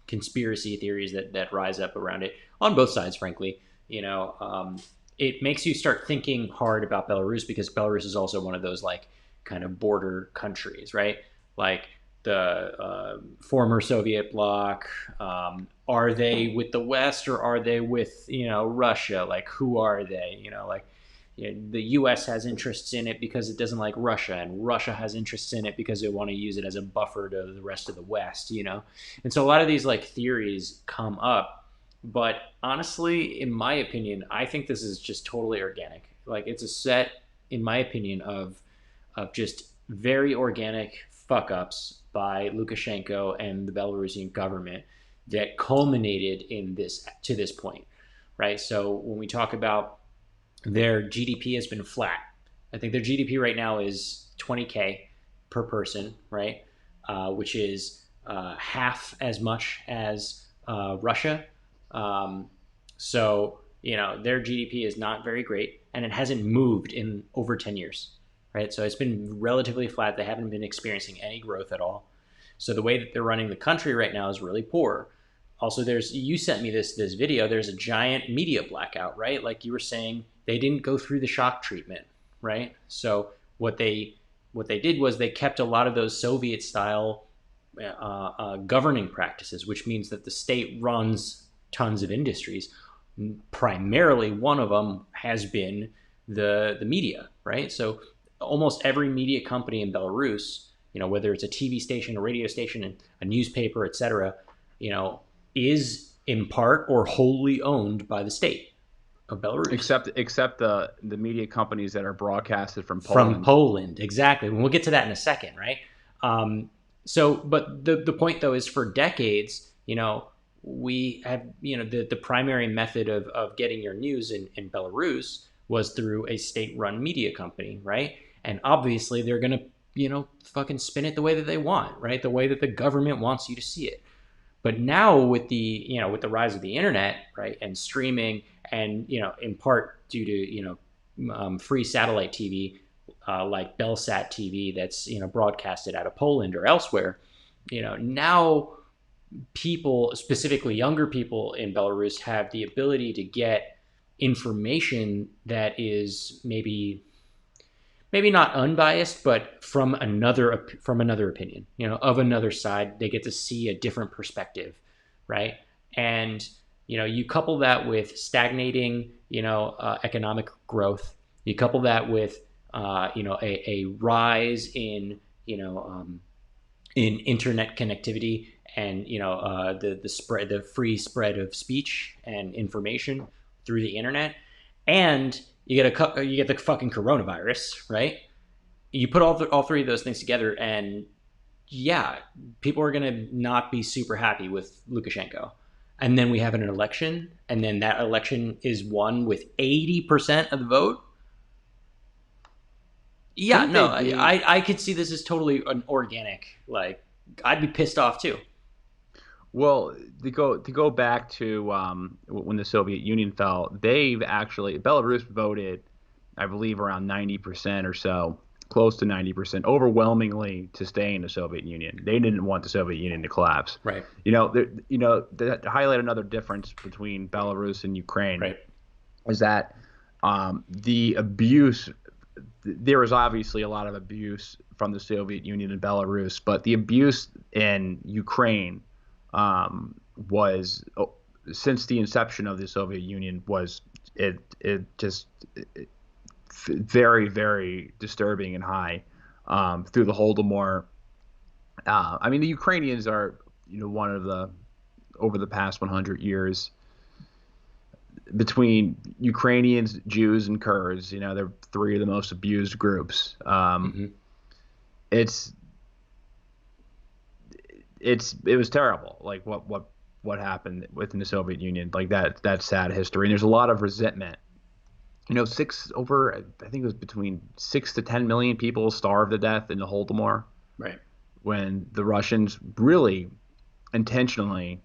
conspiracy theories that rise up around it on both sides, frankly, it makes you start thinking hard about Belarus, because Belarus is also one of those like kind of border countries, right? Like the former Soviet bloc. Are they with the West, or are they with Russia? Like, who are they? The U.S. has interests in it because it doesn't like Russia, and Russia has interests in it because they want to use it as a buffer to the rest of the West. And so a lot of these like theories come up. But honestly, in my opinion, I think this is just totally organic. Like, it's a set, in my opinion, of just very organic fuck ups by Lukashenko and the Belarusian government that culminated in this to this point, right? So when we talk about their GDP has been flat, I think their GDP right now is 20K per person, right? Which is half as much as Russia. So their GDP is not very great, and it hasn't moved in over 10 years, right? So it's been relatively flat. They haven't been experiencing any growth at all. So the way that they're running the country right now is really poor. also, you sent me this video. There's a giant media blackout, right? Like you were saying, they didn't go through the shock treatment, right? So what they did was they kept a lot of those Soviet style governing practices, which means that the state runs tons of industries. Primarily, one of them has been the media, right? So almost every media company in Belarus, whether it's a TV station, a radio station, a newspaper, etc., is in part or wholly owned by the state of Belarus. Except the media companies that are broadcasted from Poland. From Poland, exactly. And we'll get to that in a second, right? But the point though is, for decades, we have, the primary method of getting your news in Belarus was through a state-run media company, right? And obviously they're gonna, fucking spin it the way that they want, right? The way that the government wants you to see it. But now with the rise of the internet, right, and streaming, and in part due to free satellite TV, like Belsat TV, that's broadcasted out of Poland or elsewhere, now people, specifically younger people in Belarus, have the ability to get information that is maybe not unbiased, but from another opinion, of another side. They get to see a different perspective, right? And you couple that with stagnating, economic growth. You couple that with a rise in in internet connectivity, and the free spread of speech and information through the internet, and you get the fucking coronavirus, right? You put all three of those things together, and yeah, people are gonna not be super happy with Lukashenko. And then we have an election, and then that election is won with 80% of the vote. Yeah, no, I could see this as totally an organic. Like, I'd be pissed off too. Well, to go back to when the Soviet Union fell, Belarus voted, I believe, around 90% or so, close to 90%, overwhelmingly to stay in the Soviet Union. They didn't want the Soviet Union to collapse. Right. To highlight another difference between Belarus and Ukraine, right, is that the abuse. There was obviously a lot of abuse from the Soviet Union in Belarus, but the abuse in Ukraine was, since the inception of the Soviet Union, was very, very disturbing and high through the Holodomor. I mean, the Ukrainians are, one of the, over the past 100 years, between Ukrainians, Jews, and Kurds, they're three of the most abused groups. It was terrible, like what happened within the Soviet Union, like that sad history. And there's a lot of resentment. I think it was between 6 to 10 million people starved to death in the Holodomor. Right. When the Russians really intentionally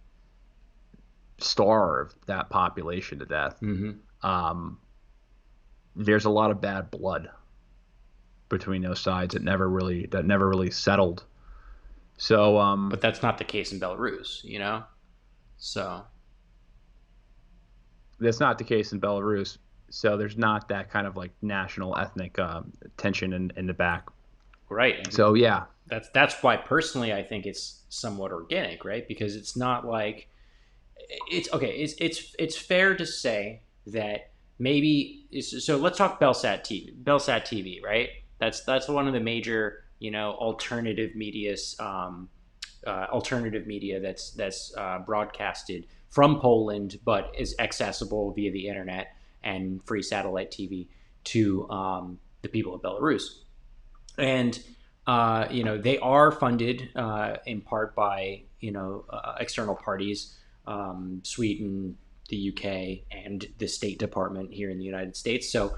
starved that population to death. There's a lot of bad blood between those sides that never really settled. So, but that's not the case in Belarus, So that's not the case in Belarus. So there's not that kind of like national ethnic tension in the back. Right. And so yeah, that's why personally I think it's somewhat organic, right? Because it's not like it's okay. It's fair to say that maybe. So let's talk Belsat TV. Belsat TV, right? That's one of the major alternative media that's broadcasted from Poland, but is accessible via the internet and free satellite TV to the people of Belarus. And they are funded in part by external parties, Sweden, the UK, and the State Department here in the United States. So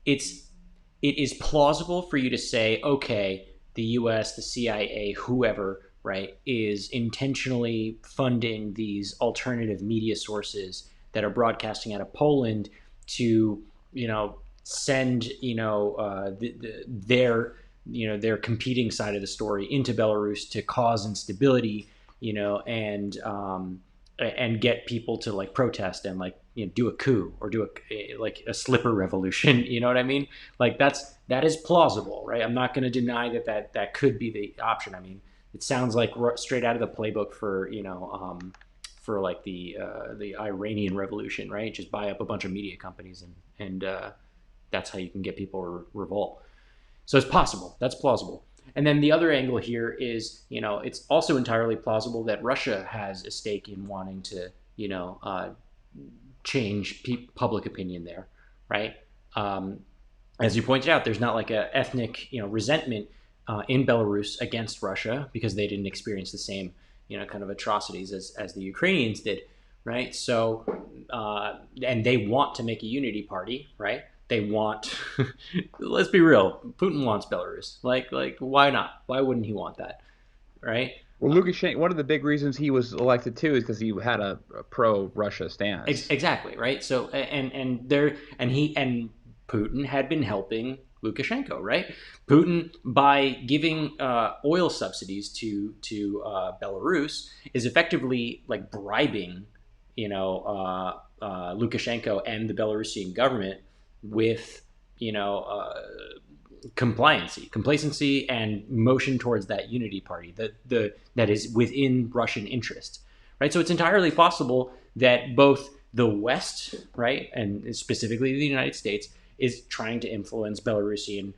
it is plausible for you to say, okay, the US, the CIA, whoever, right, is intentionally funding these alternative media sources that are broadcasting out of Poland to send their competing side of the story into Belarus to cause instability, and get people to like protest and like do a coup or do a slipper revolution. You know what I mean? Like that is plausible, right? I'm not going to deny that could be the option. I mean, it sounds like straight out of the playbook for like the Iranian Revolution, right? Just buy up a bunch of media companies and that's how you can get people to revolt. So it's possible. That's plausible. And then the other angle here is, it's also entirely plausible that Russia has a stake in wanting to, change public opinion there, right? As you pointed out, there's not like a ethnic, resentment in Belarus against Russia because they didn't experience the same, kind of atrocities as the Ukrainians did, right? So, and they want to make a unity party, right? They want, let's be real, Putin wants Belarus. Like, why not? Why wouldn't he want that, right? Well, Lukashenko, one of the big reasons he was elected too is because he had a pro-Russia stance. Exactly, right? So, and Putin had been helping Lukashenko, right? Putin, by giving oil subsidies to Belarus, is effectively like bribing, Lukashenko and the Belarusian government with complacency and motion towards that unity party that is within Russian interest, right? So it's entirely possible that both the West, right, and specifically the United States, is trying to influence Belarusian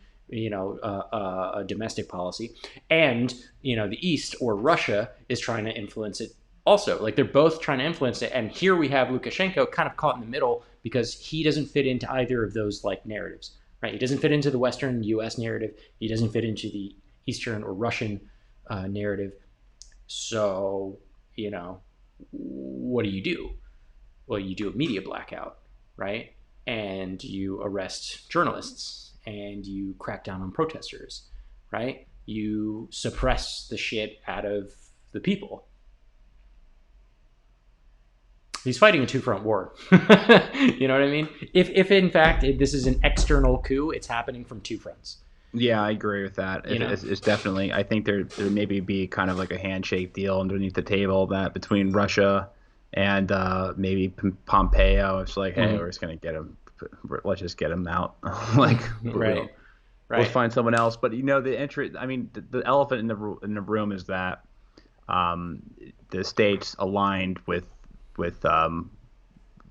domestic policy, and the East or Russia is trying to influence it also. Like they're both trying to influence it, and here we have Lukashenko kind of caught in the middle because he doesn't fit into either of those like narratives, right? He doesn't fit into the Western U.S. narrative. He doesn't fit into the Eastern or Russian narrative. So what do? Well, you do a media blackout, right? And you arrest journalists and you crack down on protesters, right? You suppress the shit out of the people. He's fighting a two-front war. You know what I mean? If in fact this is an external coup, it's happening from two fronts. Yeah, I agree with that. It's definitely. I think there maybe be kind of like a handshake deal underneath the table that between Russia and maybe Pompeo. It's like, hey, we're just gonna get him. Let's just get him out. Like, right. We'll find someone else. But the interest. I mean, the elephant in the room is that the states aligned with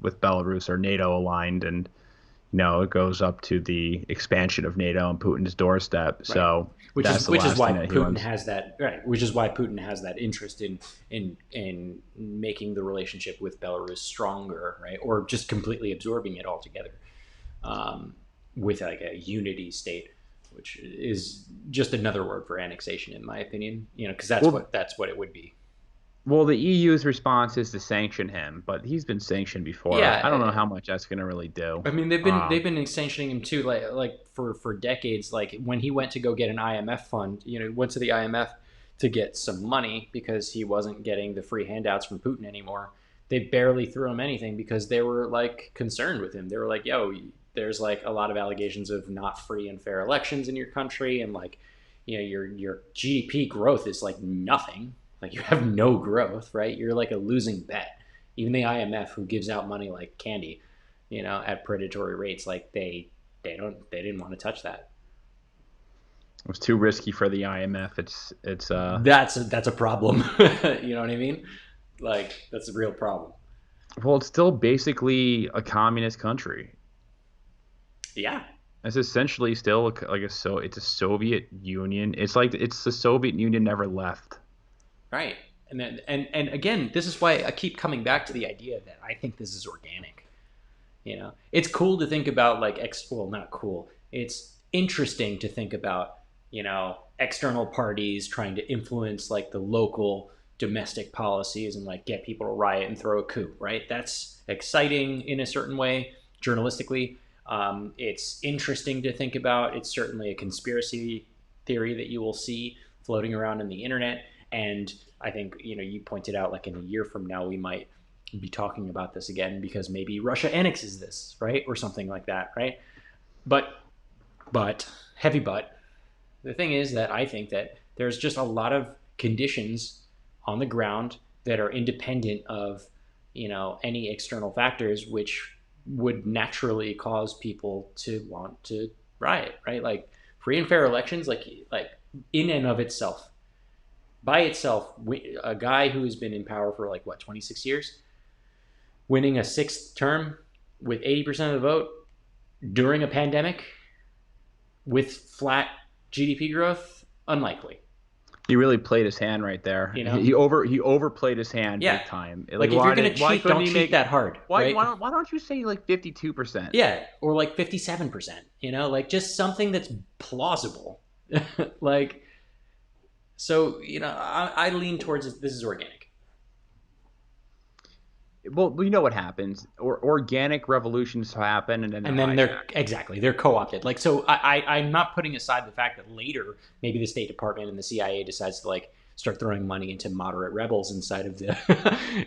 Belarus are NATO aligned, and it goes up to the expansion of NATO on Putin's doorstep. Right. So which is why Putin has that right. Which is why Putin has that interest in making the relationship with Belarus stronger, right, or just completely absorbing it altogether, with like a unity state, which is just another word for annexation, in my opinion. Because that's what it would be. Well, the EU's response is to sanction him, but he's been sanctioned before. Yeah, I don't know how much that's going to really do. I mean, they've been sanctioning him too, like for decades. Like when he went to go get an IMF fund, went to the IMF to get some money because he wasn't getting the free handouts from Putin anymore. They barely threw him anything because they were like concerned with him. They were like, "Yo, there's like a lot of allegations of not free and fair elections in your country, and like, your GDP growth is like nothing." Like you have no growth, right? You're like a losing bet. Even the IMF, who gives out money like candy, at predatory rates, like they didn't want to touch that. It was too risky for the IMF. That's a problem. You know what I mean? Like that's a real problem. Well, it's still basically a communist country. Yeah. It's essentially still it's a Soviet Union. It's like it's the Soviet Union never left. Right. And then, and again, this is why I keep coming back to the idea that I think this is organic. It's cool to think about not cool. It's interesting to think about, external parties trying to influence like the local domestic policies and like get people to riot and throw a coup, right? That's exciting in a certain way, journalistically. It's interesting to think about. It's certainly a conspiracy theory that you will see floating around in the internet. And I think, you pointed out like in a year from now, we might be talking about this again because maybe Russia annexes this, right? Or something like that, right? But, the thing is that I think that there's just a lot of conditions on the ground that are independent of, any external factors, which would naturally cause people to want to riot, right? Like free and fair elections, like in and of itself, by itself, a guy who's been in power for like what 26 years, winning a sixth term with 80% of the vote during a pandemic with flat GDP growth, unlikely. He really played his hand right there. He overplayed his hand big time. Like if you're gonna cheat, don't cheat that hard. Right? Why don't you say like 52%? Yeah, or like 57%. Like just something that's plausible. Like, so I lean towards this is organic. Well, you know what happens. Organic revolutions happen, and then they're co-opted. Like, so I'm not putting aside the fact that later maybe the State Department and the CIA decides to like start throwing money into moderate rebels inside of the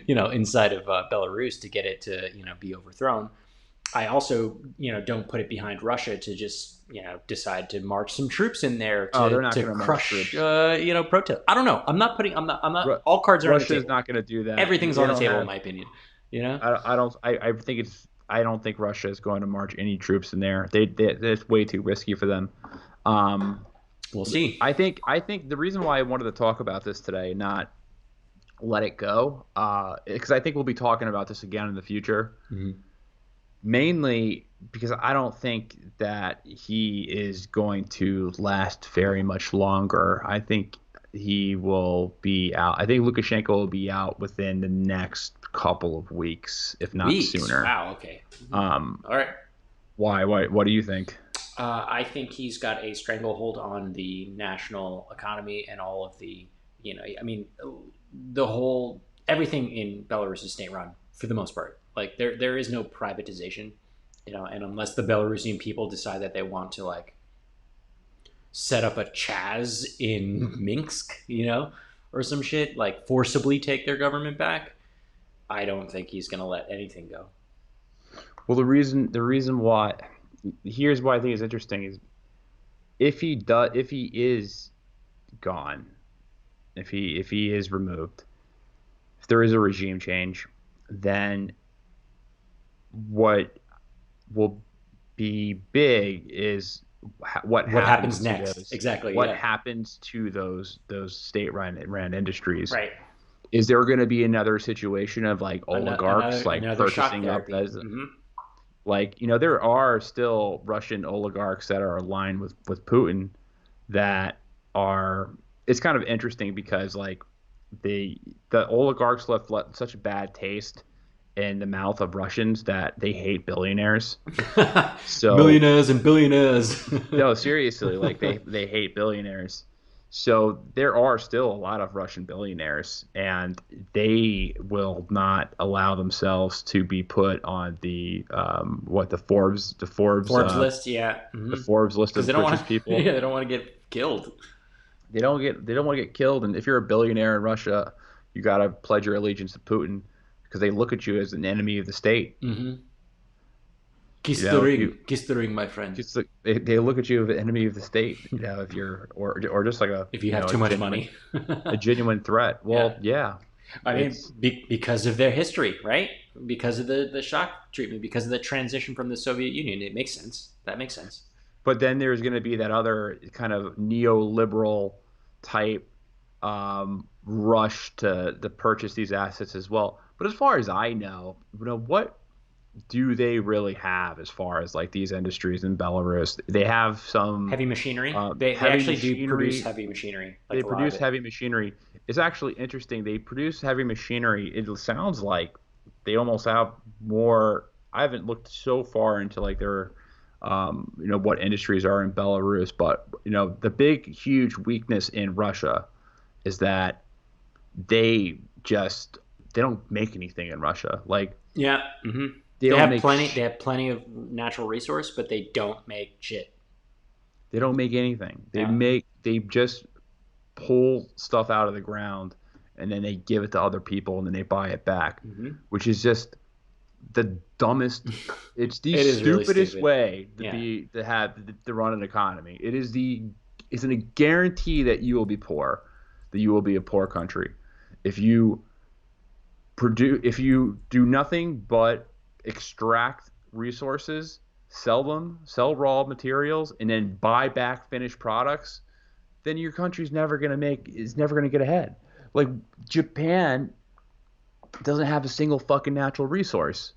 inside of Belarus to get it to be overthrown. I also don't put it behind Russia to just decide to march some troops in there to crush protest. I don't know. I'm not all cards are on the table. Russia's not going to do that. Everything's on the table in my opinion. I don't think Russia is going to march any troops in there. It's way too risky for them. We'll see. I think the reason why I wanted to talk about this today, not let it go, because I think we'll be talking about this again in the future. Mm-hmm. Mainly because I don't think that he is going to last very much longer. I think he will be out. I think Lukashenko will be out within the next couple of weeks, if not sooner. Wow. Okay. All right. Why? What do you think? I think he's got a stranglehold on the national economy and all of the, everything in Belarus is state run for the most part. Like there is no privatization, and unless the Belarusian people decide that they want to like set up a Chaz in Minsk, or some shit, like forcibly take their government back, I don't think he's going to let anything go. Well, the reason why, here's why I think it's interesting is if he is gone, if he is removed, if there is a regime change, then what will be big is what happens next. Exactly. What happens to those state-run industries? Right. Is there going to be another situation of like oligarchs another purchasing up as there are still Russian oligarchs that are aligned with Putin that are. It's kind of interesting because like the oligarchs left such a bad taste in the mouth of Russians that they hate billionaires. So millionaires and billionaires. No, seriously, like they hate billionaires. So there are still a lot of Russian billionaires, and they will not allow themselves to be put on the Forbes list, yeah, the Forbes list of richest people. Yeah, they don't want to get killed. They don't want to get killed, and if you're a billionaire in Russia, you got to pledge your allegiance to Putin because they look at you as an enemy of the state. Mm-hmm. Kiss the ring, my friend. They look at you as an enemy of the state, if you're or just like if you have too much money, a genuine threat. Well, yeah. I mean, because of their history, right? Because of the shock treatment, because of the transition from the Soviet Union, it makes sense. That makes sense. But then there's going to be that other kind of neoliberal type rush to purchase these assets as well. But as far as I know, what do they really have as far as like these industries in Belarus? They have some heavy machinery. They actually do produce heavy machinery. They produce heavy machinery. It's actually interesting. They produce heavy machinery. It sounds like they almost have more. I haven't looked so far into like their, what industries are in Belarus, but the big, huge weakness in Russia is that they don't make anything in Russia. Like yeah. Mm-hmm. They have plenty of natural resource, but they don't make shit. They don't make anything. They just pull stuff out of the ground and then they give it to other people and then they buy it back, which is just the dumbest. It's the stupidest really way to run an economy. It's a guarantee that you will be poor, that you will be a poor country. If if you do nothing but extract resources, sell them, sell raw materials, and then buy back finished products, then your country's never gonna get ahead. Like Japan doesn't have a single fucking natural resource.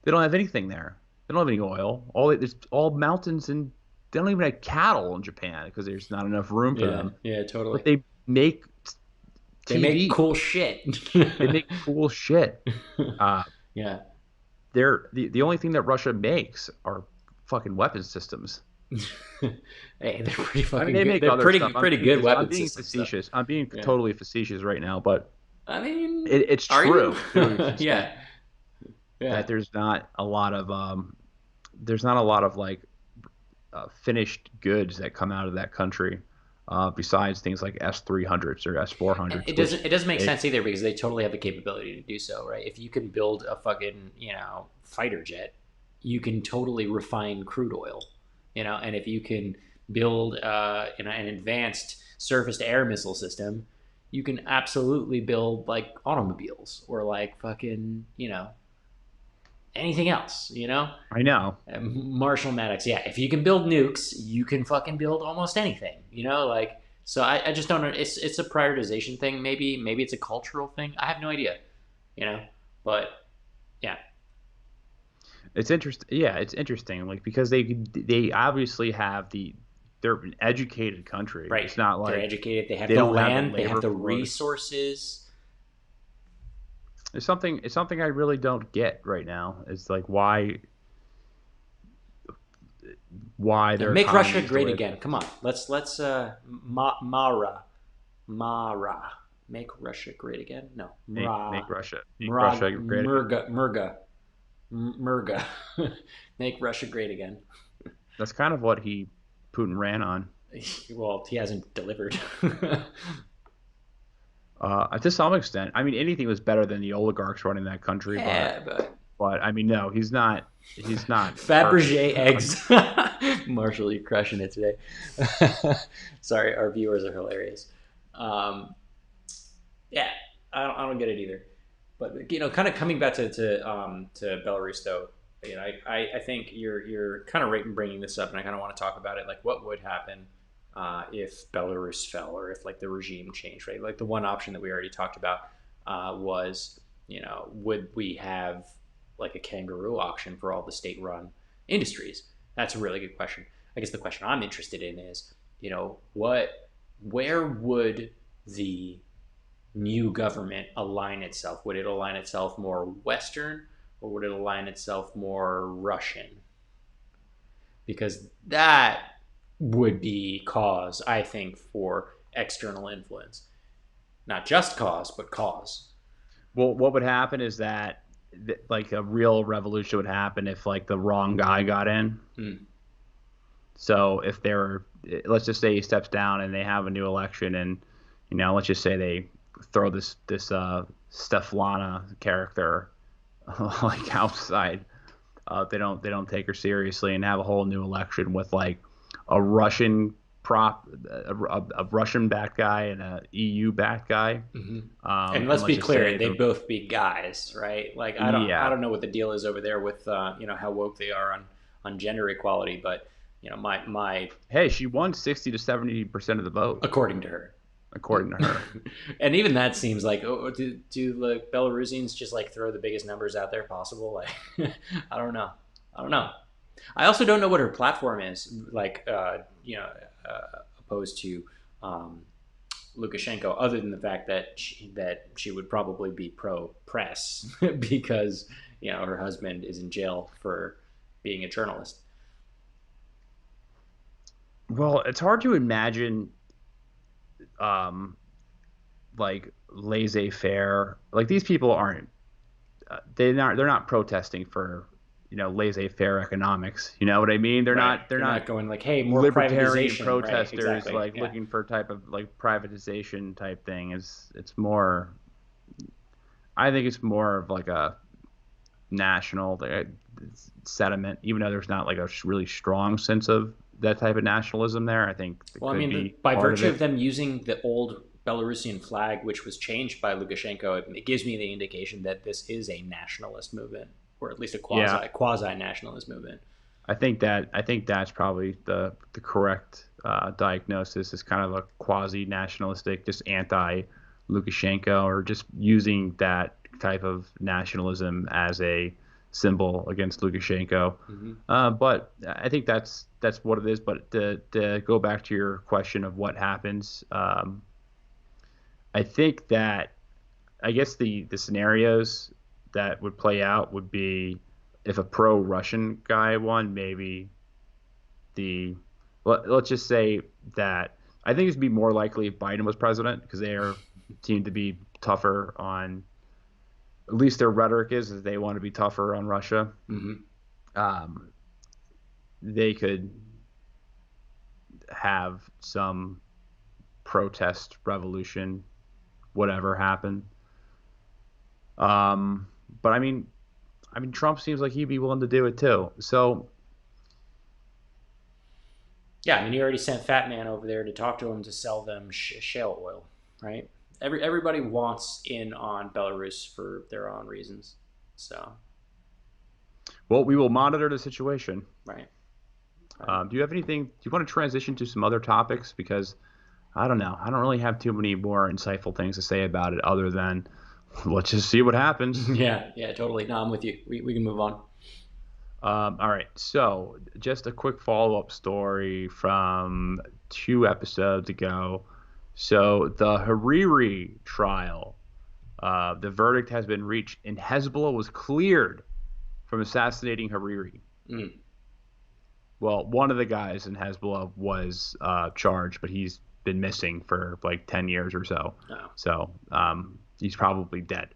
They don't have anything there. They don't have any oil. There's all mountains, and they don't even have cattle in Japan because there's not enough room for Yeah, them. yeah, totally. But they make They make TV. cool shit. They make cool shit. Uh, Yeah. the only thing that Russia makes are fucking weapon systems. Hey, they're pretty I mean, fucking they good. make They're other pretty stuff. pretty good I'm weapon being systems, though. facetious. I'm being Yeah. totally facetious right now, but I mean, it's are true you? to an extent Yeah. Yeah. that there's not a lot of like finished goods that come out of that country, besides things like S300s or And S400s, it which doesn't make they, sense either because they totally have the capability to do so, right? If you can build a fucking, fighter jet, you can totally refine crude oil, and if you can build an advanced surface to air missile system, you can absolutely build like automobiles or like fucking, anything else, I know. Marshall Maddox. Yeah, if you can build nukes, you can fucking build almost anything. Like so. I just don't know. It's a prioritization thing. Maybe it's a cultural thing. I have no idea. But yeah, It's interesting. Yeah, it's interesting. Like because they obviously they're an educated country. right. It's not They're like educated. They have they the don't have a land. They have labor the force. resources. It's something I really don't get right now. It's like why Yeah, their make economy Russia is the great way it again. is. Come on. Let's Mara. Make Russia great again. No, Make Mra, Russia great again. Murga. Make Russia great again. That's kind of what Putin ran on. Well, he hasn't delivered. To some extent, I mean, anything was better than the oligarchs running that country, Yeah, but but I mean, no, he's not. He's not Fabergé perfect. eggs. Marshall, you're crushing it today. Sorry, our viewers are hilarious. Um, yeah, I don't get it either. But kind of coming back to Belarus though, I think you're kind of bringing this up, and I kind of want to talk about it. Like, what would happen if Belarus fell, or if like the regime changed, right? Like the one option that we already talked about was, would we have like a kangaroo auction for all the state-run industries? That's a really good question. I guess the question I'm interested in is, where would the new government align itself? Would it align itself more Western, or would it align itself more Russian? Because that would be cause, I think, for external influence. Not just cause, but cause. Well, what would happen is that like a real revolution would happen if like the wrong guy got in. Hmm. So if let's just say he steps down and they have a new election, and let's just say they throw this Steflana character like outside. They don't take her seriously and have a whole new election with like a Russian a Russian bad guy and a EU bad guy. Mm-hmm. And And let's be just clear, say they both be guys, right? Like I yeah. don't know what the deal is over there with how woke they are on gender equality, but my Hey, she won 60 to 70% of the vote, according to her. according to her. And even that seems like, do like Belarusians just like throw the biggest numbers out there possible? Like, I don't know. I also don't know what her platform is, like, opposed to Lukashenko, other than the fact that she would probably be pro press because her husband is in jail for being a journalist. Well, it's hard to imagine um, like laissez-faire. Like these people aren't they're not protesting for laissez-faire economics. You know what I mean? They're Right. not they're They're not not going like, hey, more libertarian privatization. Right. protesters Exactly. like Yeah. looking for type of like privatization type thing. It's more. I think it's more of like a national sentiment, even though there's not like a really strong sense of that type of nationalism there. I think it Well, I could mean, be by part of virtue of it. them using the old Belarusian flag, which was changed by Lukashenko, it gives me the indication that this is a nationalist movement, or at least a Yeah, quasi nationalist movement. I think that's probably the correct diagnosis. Is kind of a quasi nationalistic, just anti Lukashenko, or just using that type of nationalism as a symbol against Lukashenko. Mm-hmm. But I think that's what it is. But to go back to your question of what happens, I think that I guess the scenarios that would play out would be if a pro-Russian guy won, maybe the let's just say that I think it'd be more likely if Biden was president because they seem to be tougher on at least their rhetoric is that they want to be tougher on Russia. Mm-hmm. Um, they could have some protest revolution, whatever happen. But I mean, Trump seems like he'd be willing to do it too. So Yeah, I mean, he already sent Fat Man over there to talk to him to sell them shale oil, right? Everybody wants in on Belarus for their own reasons. So, well, we will monitor the situation. right. Right. Do you have anything? Do you want to transition to some other topics? Because I don't know. I don't really have too many more insightful things to say about it other than let's just see what happens. Yeah, yeah, totally. No, I'm with you. We can move on. All right. So, just a quick follow-up story from 2 episodes ago. So, the Hariri trial, the verdict has been reached, and Hezbollah was cleared from assassinating Hariri. Mm. Well, one of the guys in Hezbollah was charged, but he's been missing for like 10 years or so. Oh. So he's probably dead.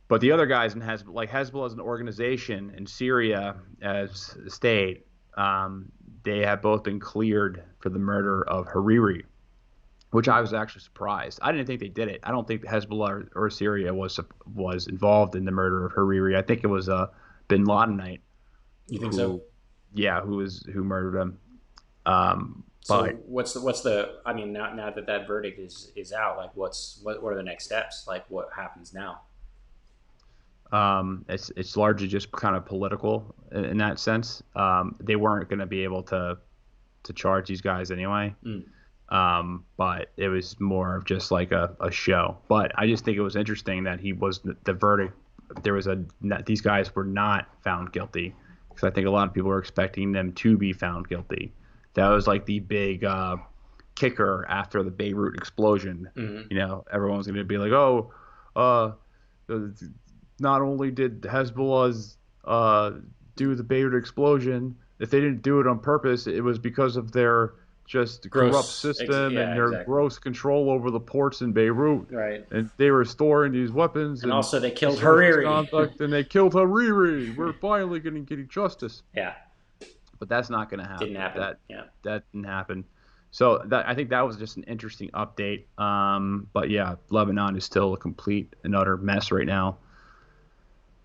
But the other guys in Hezbollah, like Hezbollah as an organization in Syria as a state, they have both been cleared for the murder of Hariri, which I was actually surprised. I didn't think they did it. I don't think Hezbollah or Syria was involved in the murder of Hariri. I think it was Bin Ladenite. You think so? Yeah, who murdered him. So But what's the? I mean, now that that verdict is out, like what are the next steps? Like what happens now? it's largely just kind of political in that sense. They weren't going to be able to charge these guys anyway. Mm. But it was more of just like a show. But I just think it was interesting that he was the verdict. There was these guys were not found guilty because I think a lot of people were expecting them to be found guilty. That was like the big kicker after the Beirut explosion. Mm-hmm. You know, everyone's going to be like, oh, not only did Hezbollah's do the Beirut explosion, if they didn't do it on purpose, it was because of their just corrupt system and their gross control over the ports in Beirut. Right. And they were storing these weapons. And also they killed Hariri. And they killed Hariri. We're finally getting justice. Yeah. But that's not going to happen. Didn't happen. That didn't happen. So I think that was just an interesting update. But yeah, Lebanon is still a complete and utter mess right now.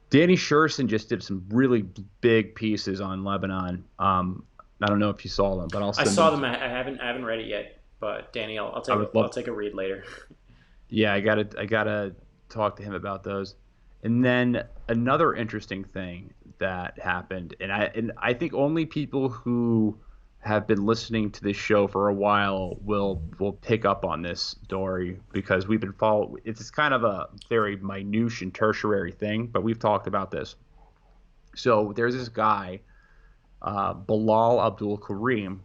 Danny Sherson just did some really big pieces on Lebanon. I don't know if you saw them, but I saw them. I haven't read it yet. But Danny, I'll take a read later. Yeah, I gotta talk to him about those. And then another interesting thing that happened, and I think only people who have been listening to this show for a while will pick up on this story because we've been following. It's kind of a very minute and tertiary thing, but we've talked about this. So there's this guy, Balal Abdul Kareem,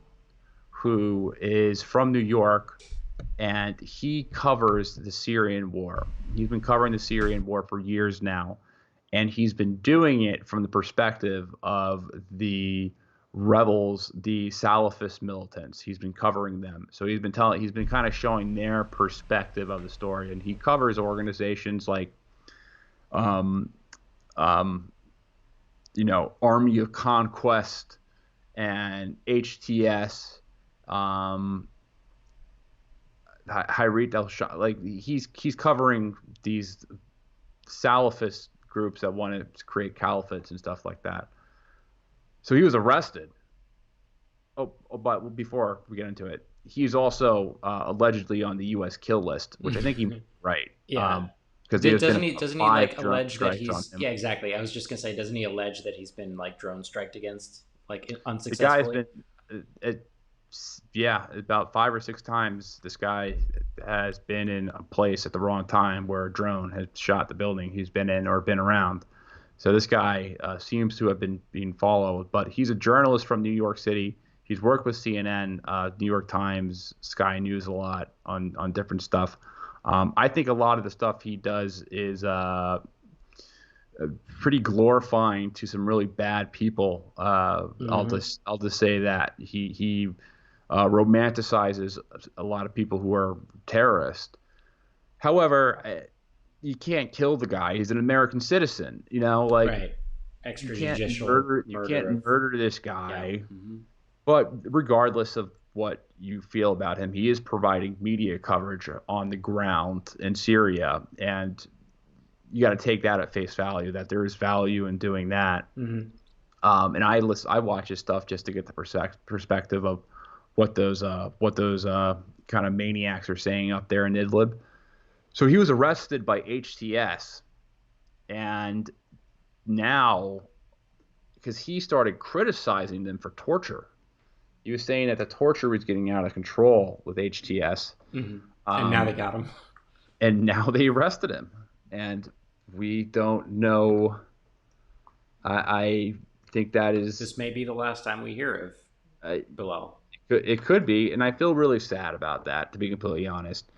who is from New York, and he covers the Syrian war. He's been covering the Syrian war for years now, and he's been doing it from the perspective of the rebels, the Salafist militants. He's been covering them. So he's been kind of showing their perspective of the story, and he covers organizations like Army of Conquest and HTS, Hariri Trial. Like he's covering these Salafist groups that want to create caliphates and stuff like that. So he was arrested. But before we get into it, he's also allegedly on the U.S. kill list, which I think he right. Yeah. Because there's been Doesn't he? about Doesn't he five like drone allege that strikes on he's? him. Yeah, exactly. I was just gonna say, doesn't he allege that he's been like drone striked against, like The guy's unsuccessfully? been, yeah, about 5 or 6 times. This guy has been in a place at the wrong time where a drone has shot the building he's been in or been around. So this guy seems to have been being followed, but he's a journalist from New York City. He's worked with CNN, New York Times, Sky News a lot on different stuff. I think a lot of the stuff he does is pretty glorifying to some really bad people. I'll just say that he romanticizes a lot of people who are terrorists. However, you can't kill the guy. He's an American citizen. Like Right. you Extrajudicial murder can't of. murder this Yeah. guy. Hmm. But regardless of what you feel about him, he is providing media coverage on the ground in Syria, and you got to take that at face value. That there is value in doing that. Hmm. And I watch his stuff just to get the perspective of what those kind of maniacs are saying up there in Idlib. So he was arrested by HTS, and now because he started criticizing them for torture, he was saying that the torture was getting out of control with HTS, Hmm. And now they um, got him. and now they arrested him, and we don't know. I think that is This may be the last time we hear of uh, Bilal. it could be, and I feel really sad about that, to be completely honest.